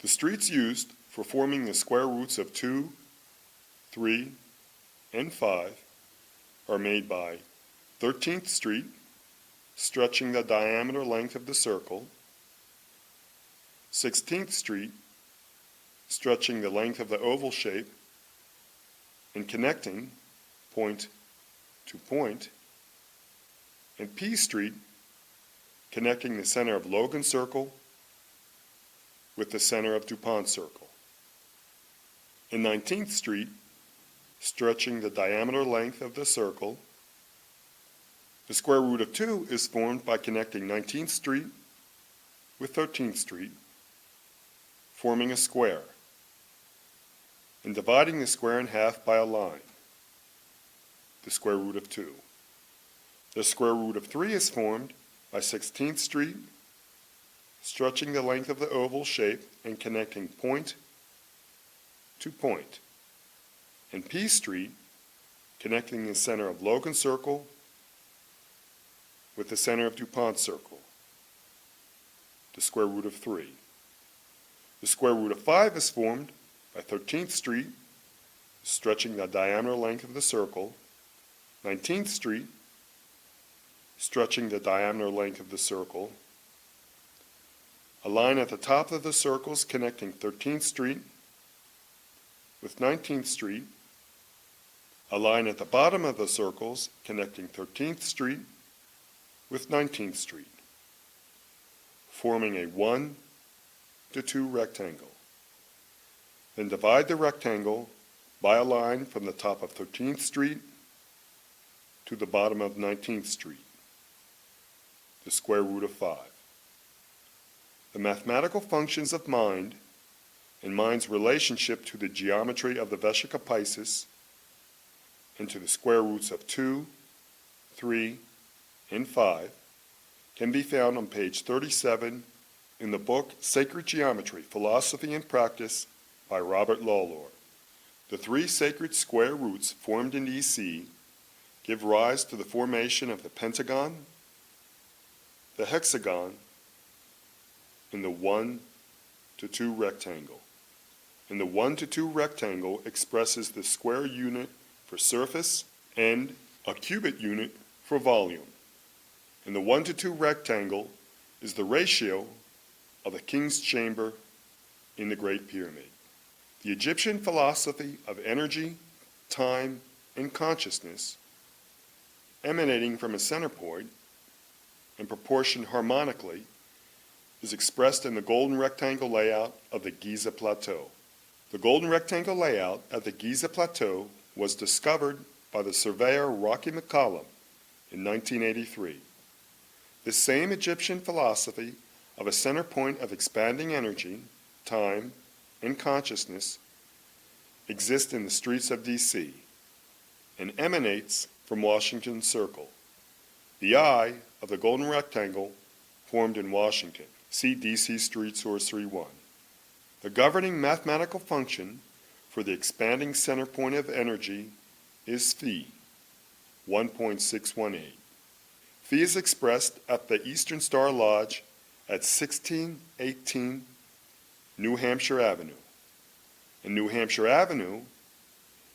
The streets used for forming the square roots of 2, 3, and 5 are made by 13th Street, stretching the diameter length of the circle, 16th Street, stretching the length of the oval shape and connecting point to point, and P Street, connecting the center of Logan Circle with the center of DuPont Circle. And 19th Street, stretching the diameter length of the circle. The square root of 2 is formed by connecting 19th Street with 13th Street, forming a square, and dividing the square in half by a line, the square root of 2. The square root of 3 is formed by 16th Street, stretching the length of the oval shape and connecting point to point. And P Street, connecting the center of Logan Circle with the center of DuPont Circle, the square root of 3. The square root of 5 is formed by 13th Street, stretching the diameter length of the circle, 19th Street, stretching the diameter length of the circle, a line at the top of the circles connecting 13th Street with 19th Street, a line at the bottom of the circles connecting 13th Street with 19th Street, forming a 1 to 2 rectangle. Then divide the rectangle by a line from the top of 13th Street to the bottom of 19th Street, the square root of 5. The mathematical functions of mind and mind's relationship to the geometry of the Vesica Piscis and to the square roots of 2, 3, and 5 can be found on page 37 in the book Sacred Geometry, Philosophy and Practice by Robert Lawlor. The 3 sacred square roots formed in DC give rise to the formation of the pentagon, the hexagon, and the 1 to 2 rectangle. And the 1 to 2 rectangle expresses the square unit for surface and a cubit unit for volume. And the 1 to 2 rectangle is the ratio of the king's chamber in the Great Pyramid. The Egyptian philosophy of energy, time, and consciousness, emanating from a center point and proportioned harmonically, is expressed in the golden rectangle layout of the Giza Plateau. The golden rectangle layout at the Giza Plateau was discovered by the surveyor Rocky McCollum in 1983. This same Egyptian philosophy of a center point of expanding energy, time, and consciousness exists in the streets of D.C. and emanates from Washington Circle, the eye of the golden rectangle formed in Washington. See D.C. Street Sorcery 1. The governing mathematical function for the expanding center point of energy is phi, 1.618. Phi is expressed at the Eastern Star Lodge at 1618 New Hampshire Avenue. And New Hampshire Avenue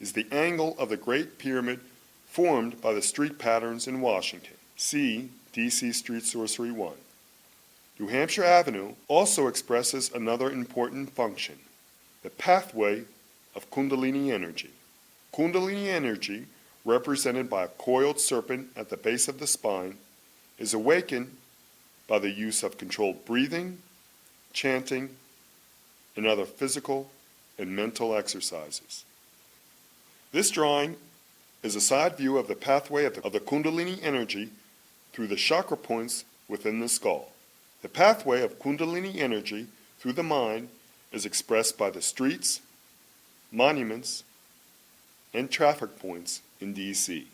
is the angle of the Great Pyramid formed by the street patterns in Washington. See D.C. Street Sorcery 1. New Hampshire Avenue also expresses another important function, the pathway of Kundalini energy. Kundalini energy, represented by a coiled serpent at the base of the spine, is awakened by the use of controlled breathing, chanting, and other physical and mental exercises. This drawing is a side view of the pathway of the Kundalini energy through the chakra points within the skull. The pathway of Kundalini energy through the mind is expressed by the streets, monuments, and traffic points in D.C.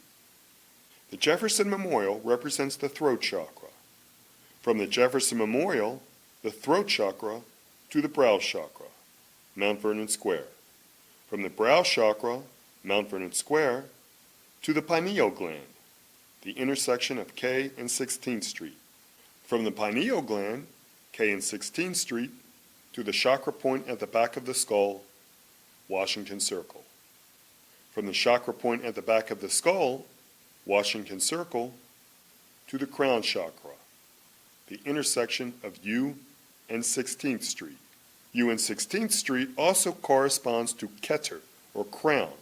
The Jefferson Memorial represents the throat chakra. From the Jefferson Memorial, the throat chakra to the brow chakra, Mount Vernon Square. From the brow chakra, Mount Vernon Square, to the pineal gland, the intersection of K and 16th Street. From the pineal gland, K and 16th Street, to the chakra point at the back of the skull, Washington Circle. From the chakra point at the back of the skull, Washington Circle, to the crown chakra, the intersection of U and 16th Street. U and 16th Street also corresponds to Keter, or crown,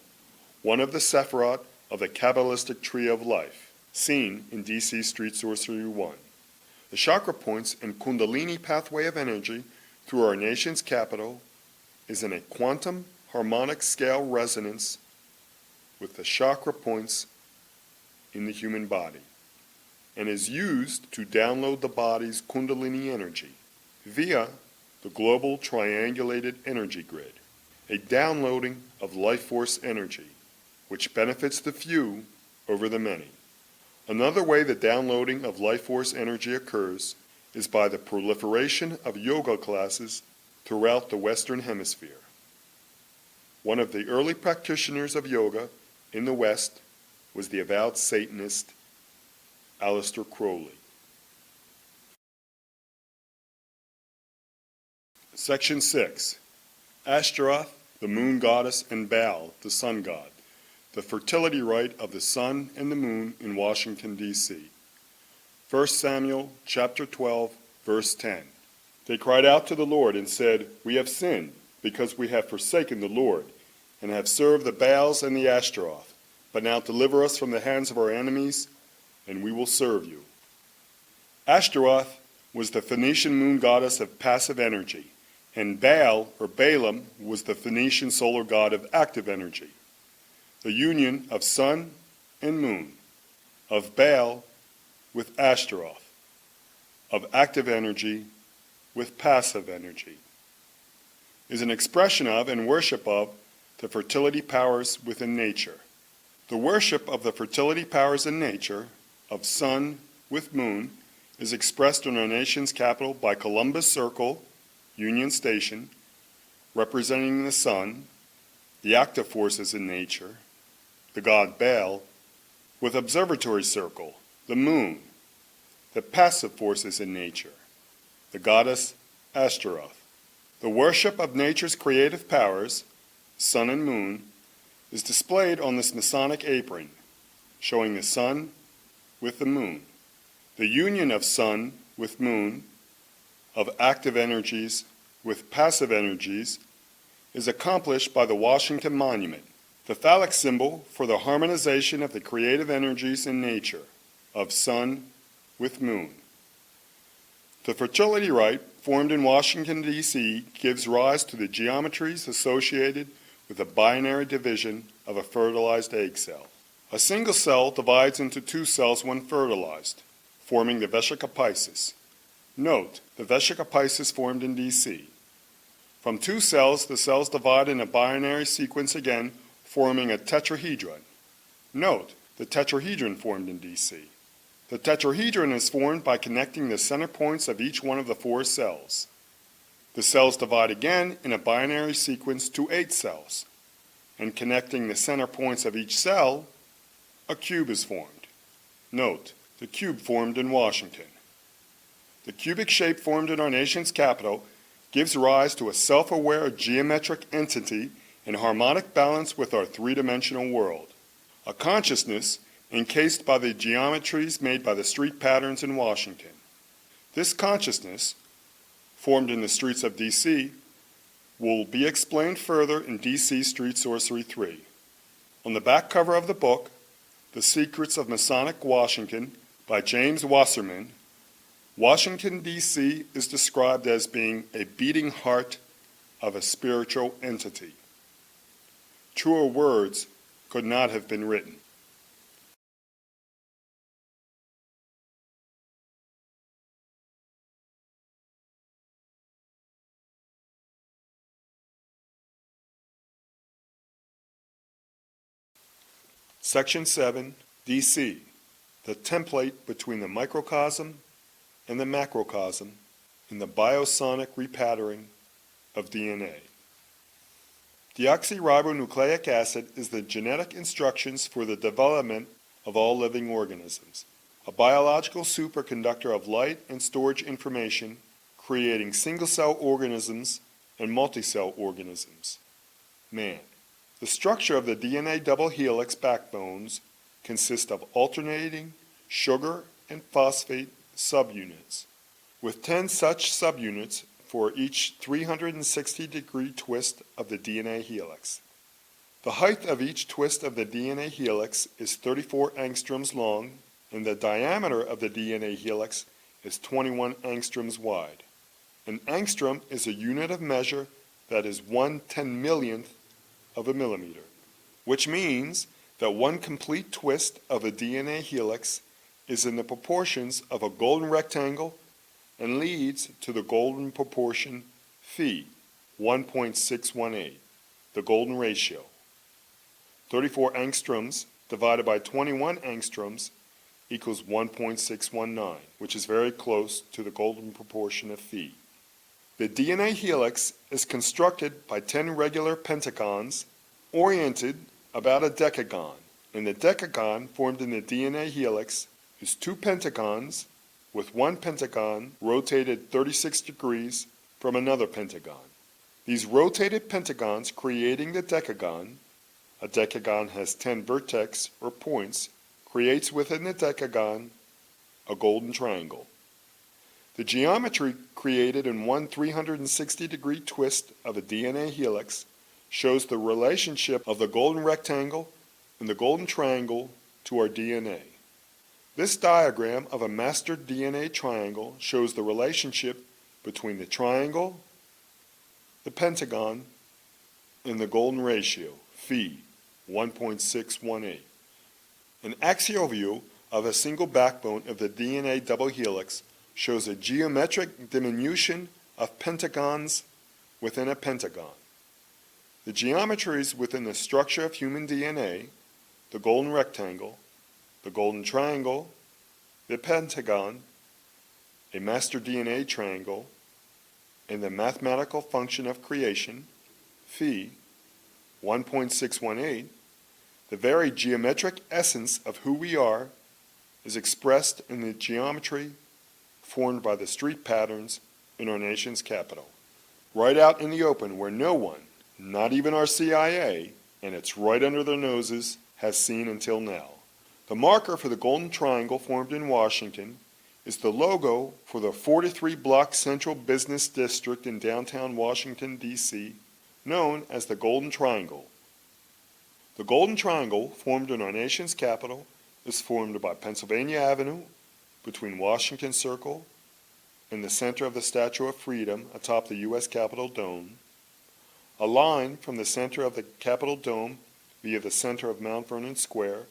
one of the Sephirot of the Kabbalistic tree of life, seen in D.C. Street Sorcery 1. The chakra points and Kundalini pathway of energy through our nation's capital is in a quantum harmonic scale resonance with the chakra points in the human body, and is used to download the body's Kundalini energy via the global triangulated energy grid, a downloading of life force energy, which benefits the few over the many. Another way the downloading of life force energy occurs is by the proliferation of yoga classes throughout the Western Hemisphere. One of the early practitioners of yoga in the West was the avowed Satanist Aleister Crowley. Section 6. Ashtaroth, the moon goddess, and Baal, the sun god. The fertility rite of the sun and the moon in Washington, D.C. 1 Samuel chapter 12, verse 10. They cried out to the Lord and said, "We have sinned, because we have forsaken the Lord, and have served the Baals and the Ashtaroth. But now deliver us from the hands of our enemies, and we will serve you." Ashtaroth was the Phoenician moon goddess of passive energy, and Baal, or Balaam, was the Phoenician solar god of active energy. The union of sun and moon, of Baal with Ashtaroth, of active energy with passive energy, is an expression of and worship of the fertility powers within nature. The worship of the fertility powers in nature, of sun with moon, is expressed in our nation's capital by Columbus Circle, Union Station, representing the sun, the active forces in nature, the god Baal, with Observatory Circle, the moon, the passive forces in nature, the goddess Ashtaroth. The worship of nature's creative powers, sun and moon, is displayed on this Masonic apron, showing the sun with the moon. The union of sun with moon, of active energies with passive energies, is accomplished by the Washington Monument, the phallic symbol for the harmonization of the creative energies in nature, of sun with moon. The fertility rite, formed in Washington, D.C., gives rise to the geometries associated with the binary division of a fertilized egg cell. A single cell divides into two cells when fertilized, forming the Vesica Piscis. Note, the Vesica Piscis formed in D.C. From two cells, the cells divide in a binary sequence again, forming a tetrahedron. Note, the tetrahedron formed in D.C. The tetrahedron is formed by connecting the center points of each one of the four cells. The cells divide again in a binary sequence to 8 cells, and connecting the center points of each cell, a cube is formed. Note, the cube formed in Washington. The cubic shape formed in our nation's capital gives rise to a self-aware geometric entity in harmonic balance with our three-dimensional world, a consciousness encased by the geometries made by the street patterns in Washington. This consciousness, formed in the streets of D.C., will be explained further in D.C. Street Sorcery 3. On the back cover of the book, The Secrets of Masonic Washington by James Wasserman, Washington, D.C. is described as being a beating heart of a spiritual entity. Truer words could not have been written. Section 7, DC, the template between the microcosm and the macrocosm in the biosonic repattering of DNA. Deoxyribonucleic acid is the genetic instructions for the development of all living organisms, a biological superconductor of light and storage information, creating single-cell organisms and multicell organisms. Man. The structure of the DNA double helix backbones consists of alternating sugar and phosphate subunits, with 10 such subunits for each 360-degree twist of the DNA helix. The height of each twist of the DNA helix is 34 angstroms long, and the diameter of the DNA helix is 21 angstroms wide. An angstrom is a unit of measure that is 1/10,000,000th of a millimeter, which means that one complete twist of a DNA helix is in the proportions of a golden rectangle and leads to the golden proportion phi, 1.618, the golden ratio. 34 angstroms divided by 21 angstroms equals 1.619, which is very close to the golden proportion of phi. The DNA helix is constructed by 10 regular pentagons oriented about a decagon, and the decagon formed in the DNA helix is 2 pentagons with one pentagon rotated 36 degrees from another pentagon. These rotated pentagons creating the decagon, a decagon has 10 vertex or points, creates within the decagon a golden triangle. The geometry created in one 360-degree twist of a DNA helix shows the relationship of the golden rectangle and the golden triangle to our DNA. This diagram of a master DNA triangle shows the relationship between the triangle, the pentagon, and the golden ratio, phi, 1.618. An axial view of a single backbone of the DNA double helix shows a geometric diminution of pentagons within a pentagon. The geometries within the structure of human DNA, the golden rectangle, the golden triangle, the pentagon, a master DNA triangle, and the mathematical function of creation, phi, 1.618, the very geometric essence of who we are is expressed in the geometry formed by the street patterns in our nation's capital. Right out in the open where no one, not even our CIA, and it's right under their noses, has seen until now. The marker for the golden triangle formed in Washington is the logo for the 43-block Central Business District in downtown Washington, D.C., known as the Golden Triangle. The Golden Triangle, formed in our nation's capital, is formed by Pennsylvania Avenue, between Washington Circle and the center of the Statue of Freedom atop the U.S. Capitol Dome, a line from the center of the Capitol Dome via the center of Mount Vernon Square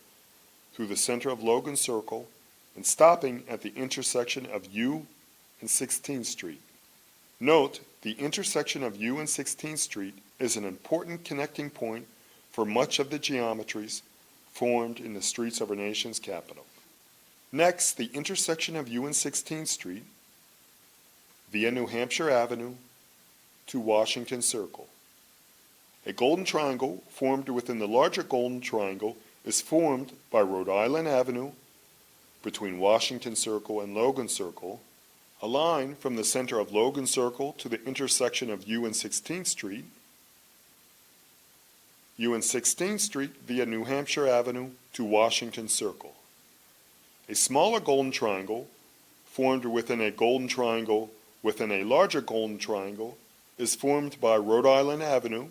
through the center of Logan Circle and stopping at the intersection of U and 16th Street. Note, the intersection of U and 16th Street is an important connecting point for much of the geometries formed in the streets of our nation's capital. Next, the intersection of U and 16th Street via New Hampshire Avenue to Washington Circle. A golden triangle formed within the larger golden triangle is formed by Rhode Island Avenue between Washington Circle and Logan Circle, a line from the center of Logan Circle to the intersection of U and 16th Street, U and 16th Street via New Hampshire Avenue to Washington Circle. A smaller golden triangle, formed within a golden triangle within a larger golden triangle, is formed by Rhode Island Avenue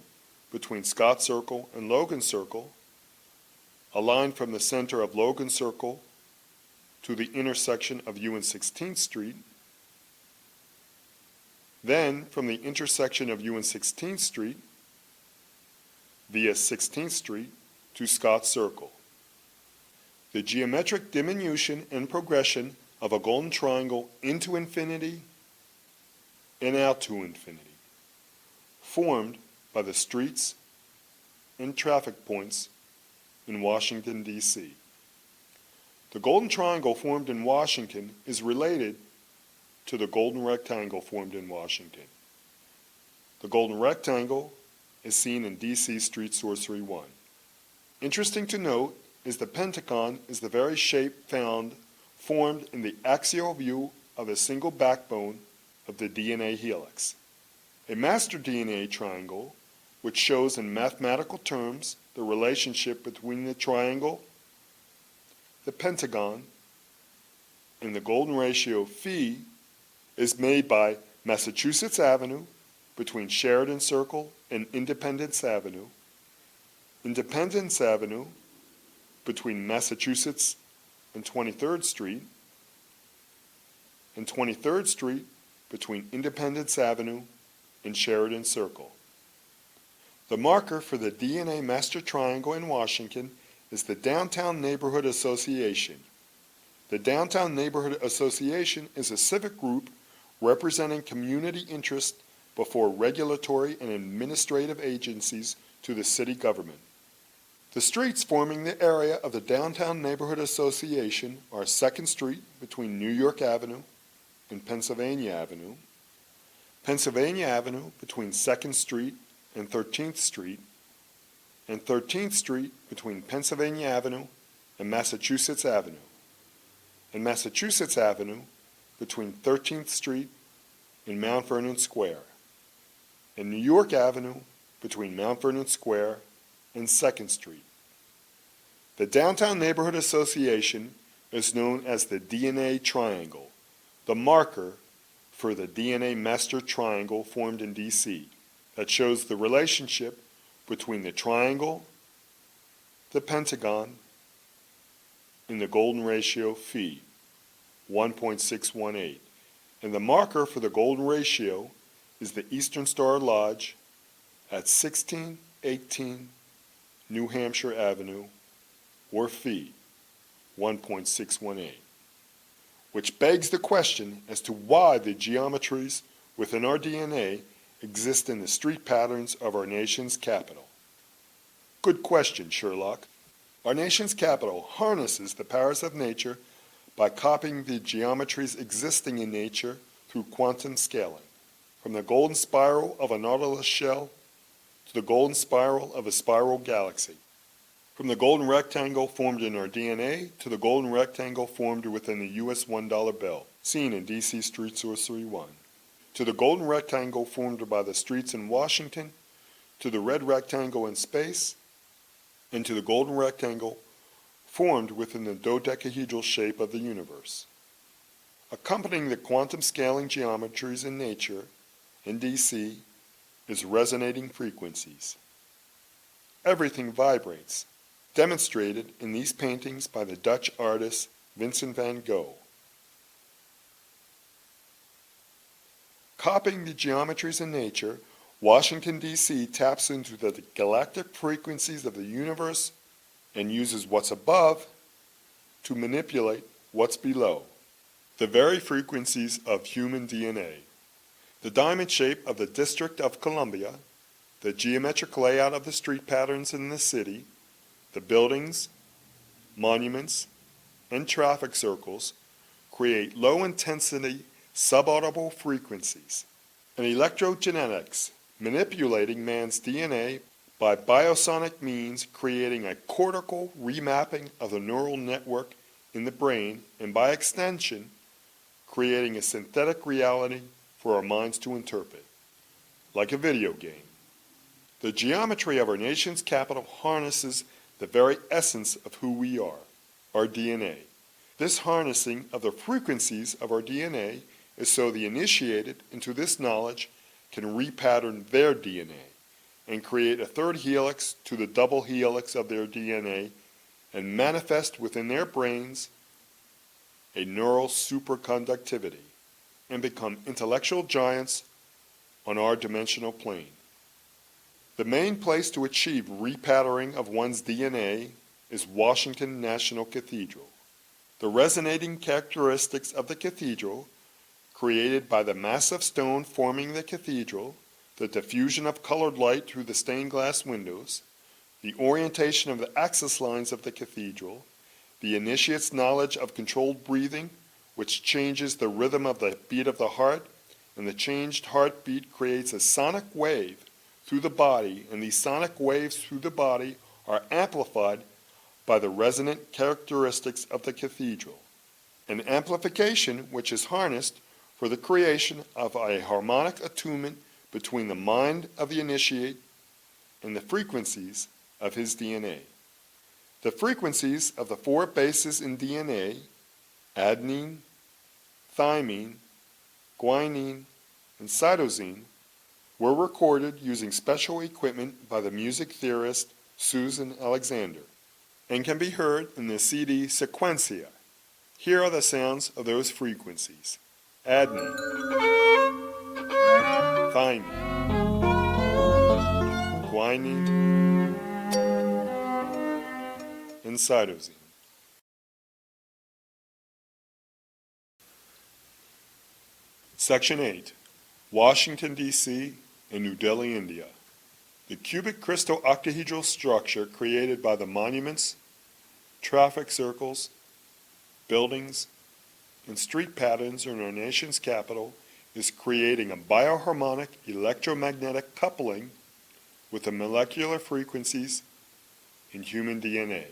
between Scott Circle and Logan Circle, a line from the center of Logan Circle to the intersection of U and 16th Street, then from the intersection of U and 16th Street via 16th Street to Scott Circle. The geometric diminution and progression of a golden triangle into infinity and out to infinity, formed by the streets and traffic points in Washington, D.C. The golden triangle formed in Washington is related to the golden rectangle formed in Washington. The golden rectangle is seen in D.C. Street Sorcery 1. Interesting to note is the pentagon is the very shape found formed in the axial view of a single backbone of the DNA helix. A master DNA triangle, which shows in mathematical terms the relationship between the triangle, the pentagon, and the golden ratio phi, is made by Massachusetts Avenue between Sheridan Circle and Independence Avenue, Independence Avenue between Massachusetts and 23rd Street, and 23rd Street between Independence Avenue and Sheridan Circle. The marker for the DNA Master Triangle in Washington is the Downtown Neighborhood Association. The Downtown Neighborhood Association is a civic group representing community interest before regulatory and administrative agencies to the city government. The streets forming the area of the Downtown Neighborhood Association are 2nd Street between New York Avenue and Pennsylvania Avenue, Pennsylvania Avenue between 2nd Street and 13th Street, and 13th Street between Pennsylvania Avenue and Massachusetts Avenue, and Massachusetts Avenue between 13th Street and Mount Vernon Square, and New York Avenue between Mount Vernon Square and 2nd Street. The Downtown Neighborhood Association is known as the DNA Triangle, the marker for the DNA master triangle formed in D.C. that shows the relationship between the triangle, the pentagon, and the golden ratio phi, 1.618. And the marker for the golden ratio is the Eastern Star Lodge at 1618 New Hampshire Avenue, or phi, 1.618, which begs the question as to why the geometries within our DNA exist in the street patterns of our nation's capital. Good question, Sherlock. Our nation's capital harnesses the powers of nature by copying the geometries existing in nature through quantum scaling, from the golden spiral of a nautilus shell to the golden spiral of a spiral galaxy, from the golden rectangle formed in our DNA to the golden rectangle formed within the U.S. $1 bill, seen in D.C. Street Sorcery 1, to the golden rectangle formed by the streets in Washington, to the red rectangle in space, and to the golden rectangle formed within the dodecahedral shape of the universe. Accompanying the quantum scaling geometries in nature, in D.C., is resonating frequencies. Everything vibrates, demonstrated in these paintings by the Dutch artist Vincent van Gogh. Copying the geometries in nature, Washington, D.C. taps into the galactic frequencies of the universe and uses what's above to manipulate what's below, the very frequencies of human DNA. The diamond shape of the District of Columbia, the geometric layout of the street patterns in the city, the buildings, monuments, and traffic circles create low-intensity subaudible frequencies, and electrogenetics manipulating man's DNA by biosonic means, creating a cortical remapping of the neural network in the brain, and by extension, creating a synthetic reality for our minds to interpret, like a video game. The geometry of our nation's capital harnesses the very essence of who we are, our DNA. This harnessing of the frequencies of our DNA is so the initiated into this knowledge can repattern their DNA and create a third helix to the double helix of their DNA and manifest within their brains a neural superconductivity and become intellectual giants on our dimensional plane. The main place to achieve repatterning of one's DNA is Washington National Cathedral. The resonating characteristics of the cathedral, created by the massive stone forming the cathedral, the diffusion of colored light through the stained glass windows, the orientation of the axis lines of the cathedral, the initiate's knowledge of controlled breathing, which changes the rhythm of the beat of the heart, and the changed heartbeat creates a sonic wave through the body, and these sonic waves through the body are amplified by the resonant characteristics of the cathedral, an amplification which is harnessed for the creation of a harmonic attunement between the mind of the initiate and the frequencies of his DNA. The frequencies of the 4 bases in DNA, adenine, thymine, guanine, and cytosine, were recorded using special equipment by the music theorist Susan Alexander, and can be heard in the CD Sequencia. Here are the sounds of those frequencies: adenine, thymine, guanine, and cytosine. Section 8. Washington, D.C. and New Delhi, India. The cubic crystal octahedral structure created by the monuments, traffic circles, buildings, and street patterns in our nation's capital is creating a bioharmonic electromagnetic coupling with the molecular frequencies in human DNA.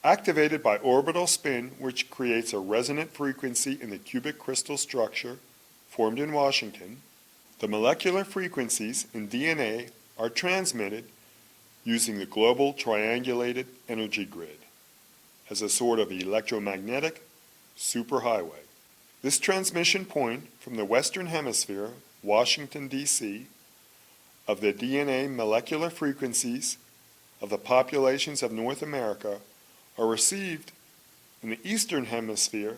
Activated by orbital spin, which creates a resonant frequency in the cubic crystal structure formed in Washington, the molecular frequencies in DNA are transmitted using the global triangulated energy grid as a sort of electromagnetic superhighway. This transmission point from the Western Hemisphere, Washington, D.C., of the DNA molecular frequencies of the populations of North America are received in the Eastern Hemisphere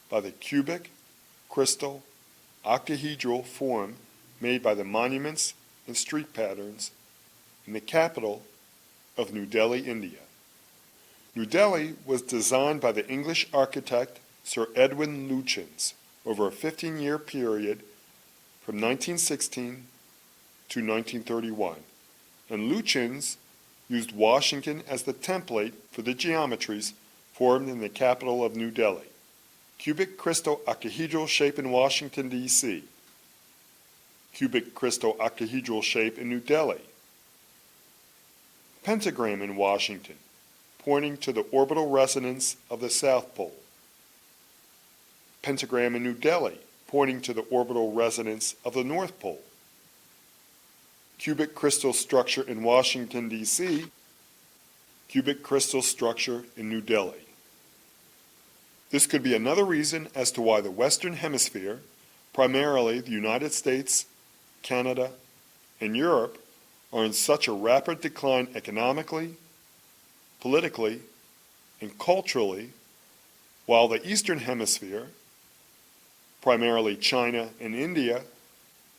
by the cubic, crystal, octahedral form made by the monuments and street patterns in the capital of New Delhi, India. New Delhi was designed by the English architect Sir Edwin Lutyens over a 15-year period from 1916 to 1931, and Lutyens used Washington as the template for the geometries formed in the capital of New Delhi. Cubic crystal octahedral shape in Washington, D.C. Cubic crystal octahedral shape in New Delhi. Pentagram in Washington, pointing to the orbital resonance of the South Pole. Pentagram in New Delhi, pointing to the orbital resonance of the North Pole. Cubic crystal structure in Washington, D.C., cubic crystal structure in New Delhi. This could be another reason as to why the Western Hemisphere, primarily the United States, Canada, and Europe, are in such a rapid decline economically, politically, and culturally, while the Eastern Hemisphere, primarily China and India,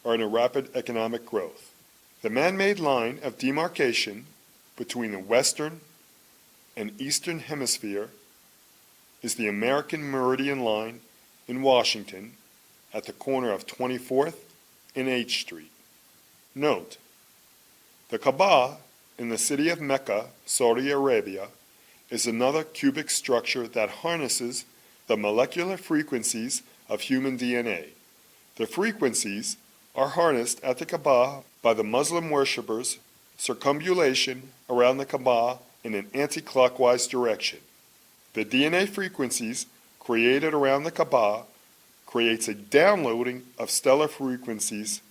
are in a rapid economic growth. The man-made line of demarcation between the Western and Eastern Hemisphere is the American Meridian Line in Washington at the corner of 24th and H Street. Note, the Kaaba in the city of Mecca, Saudi Arabia, is another cubic structure that harnesses the molecular frequencies of human DNA. The frequencies are harnessed at the Kaaba by the Muslim worshippers' circumambulation around the Kaaba in an anti-clockwise direction. The DNA frequencies created around the Kaaba creates a downloading of stellar frequencies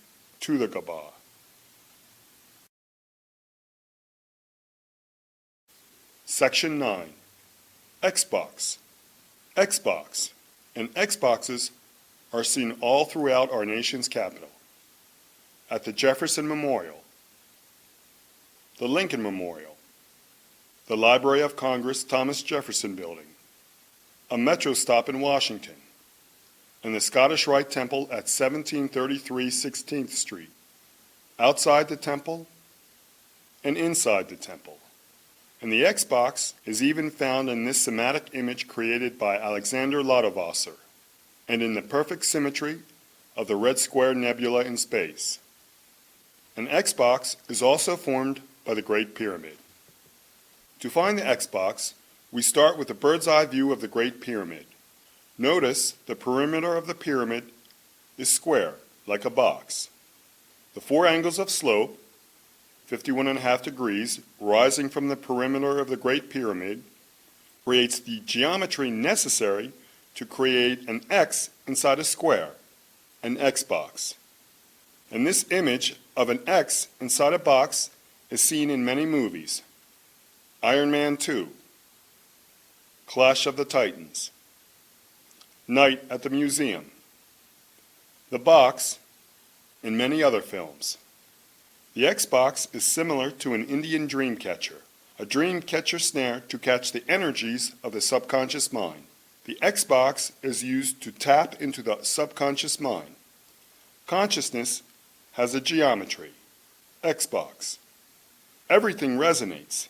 to the Kaaba. Section 9. Xbox. Xbox and Xboxes are seen all throughout our nation's capital. At the Jefferson Memorial, the Lincoln Memorial, the Library of Congress Thomas Jefferson Building, a metro stop in Washington, and the Scottish Rite Temple at 1733 16th Street, outside the temple and inside the temple. And the Xbox is even found in this cymatic image created by Alexander Lodewasser, and in the perfect symmetry of the Red Square Nebula in space. An Xbox is also formed by the Great Pyramid. To find the Xbox, we start with a bird's eye view of the Great Pyramid. Notice the perimeter of the pyramid is square, like a box. The four angles of slope, 51.5 degrees, rising from the perimeter of the Great Pyramid, creates the geometry necessary to create an X inside a square, an Xbox. And this image of an X inside a box is seen in many movies. Iron Man 2, Clash of the Titans, Night at the Museum, The Box, and many other films. The Xbox is similar to an Indian dream catcher, a dream catcher snare to catch the energies of the subconscious mind. The Xbox is used to tap into the subconscious mind. Consciousness has a geometry, Xbox. Everything resonates.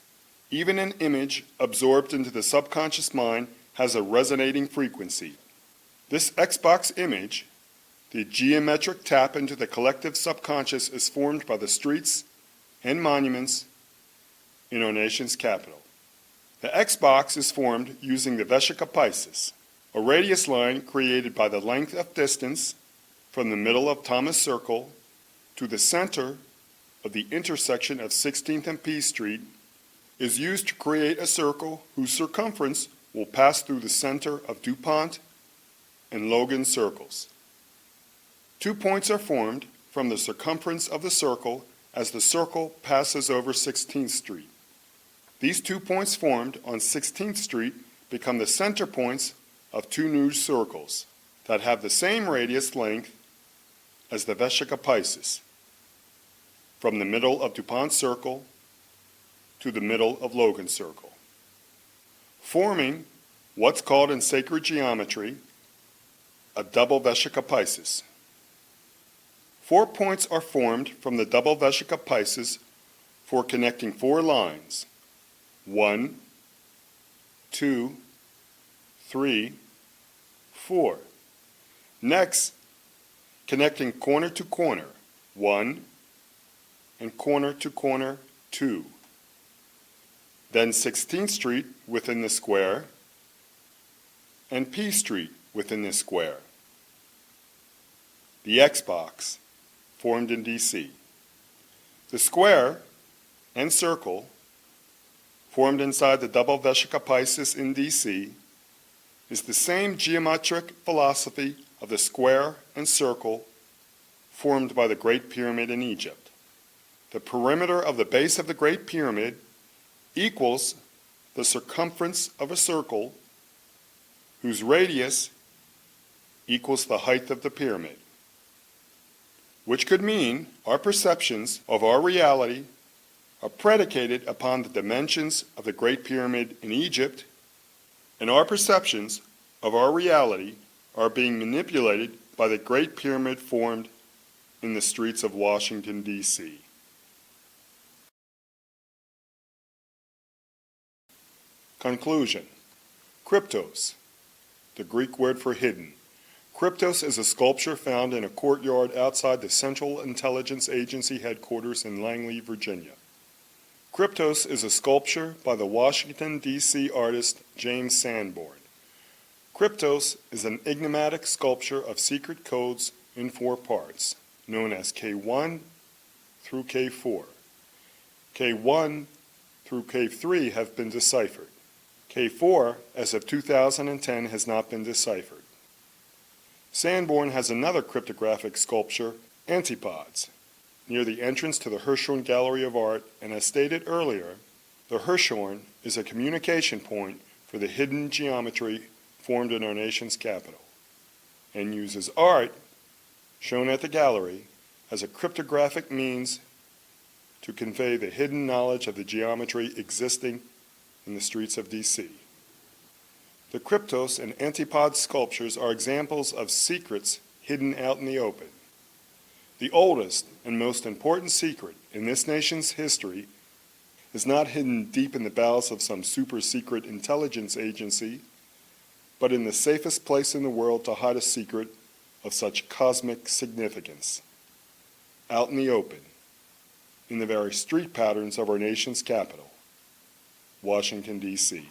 Even an image absorbed into the subconscious mind has a resonating frequency. This Xbox image, the geometric tap into the collective subconscious, is formed by the streets and monuments in our nation's capital. The X-box is formed using the Vesica Piscis, a radius line created by the length of distance from the middle of Thomas Circle to the center of the intersection of 16th and P Street, is used to create a circle whose circumference will pass through the center of DuPont and Logan circles. 2 points are formed from the circumference of the circle as the circle passes over 16th Street. These 2 points formed on 16th Street become the center points of 2 new circles that have the same radius length as the Vesica Piscis, from the middle of DuPont Circle to the middle of Logan Circle, forming what's called in sacred geometry a double Vesica Piscis. 4 points are formed from the double Vesica Piscis for connecting 4 lines: 1, 2, 3, 4. Next, connecting corner to corner, 1, and corner to corner, 2. Then 16th Street within the square, and P Street within the square. The X-box, formed in D.C. The square and circle, formed inside the double Vesica Piscis in D.C., is the same geometric philosophy of the square and circle formed by the Great Pyramid in Egypt. The perimeter of the base of the Great Pyramid equals the circumference of a circle whose radius equals the height of the pyramid, which could mean our perceptions of our reality are predicated upon the dimensions of the Great Pyramid in Egypt, and our perceptions of our reality are being manipulated by the Great Pyramid formed in the streets of Washington, D.C. Conclusion. Kryptos, the Greek word for hidden. Kryptos is a sculpture found in a courtyard outside the Central Intelligence Agency headquarters in Langley, Virginia. Kryptos is a sculpture by the Washington, D.C. artist James Sanborn. Kryptos is an enigmatic sculpture of secret codes in 4 parts, known as K1 through K4. K1 through K3 have been deciphered. K4, as of 2010, has not been deciphered. Sanborn has another cryptographic sculpture, Antipodes, near the entrance to the Hirschhorn Gallery of Art, and as stated earlier, the Hirschhorn is a communication point for the hidden geometry formed in our nation's capital, and uses art, shown at the gallery, as a cryptographic means to convey the hidden knowledge of the geometry existing in the streets of D.C. The Kryptos and Antipode sculptures are examples of secrets hidden out in the open. The oldest and most important secret in this nation's history is not hidden deep in the bowels of some super-secret intelligence agency, but in the safest place in the world to hide a secret of such cosmic significance, out in the open, in the very street patterns of our nation's capital, Washington, D.C.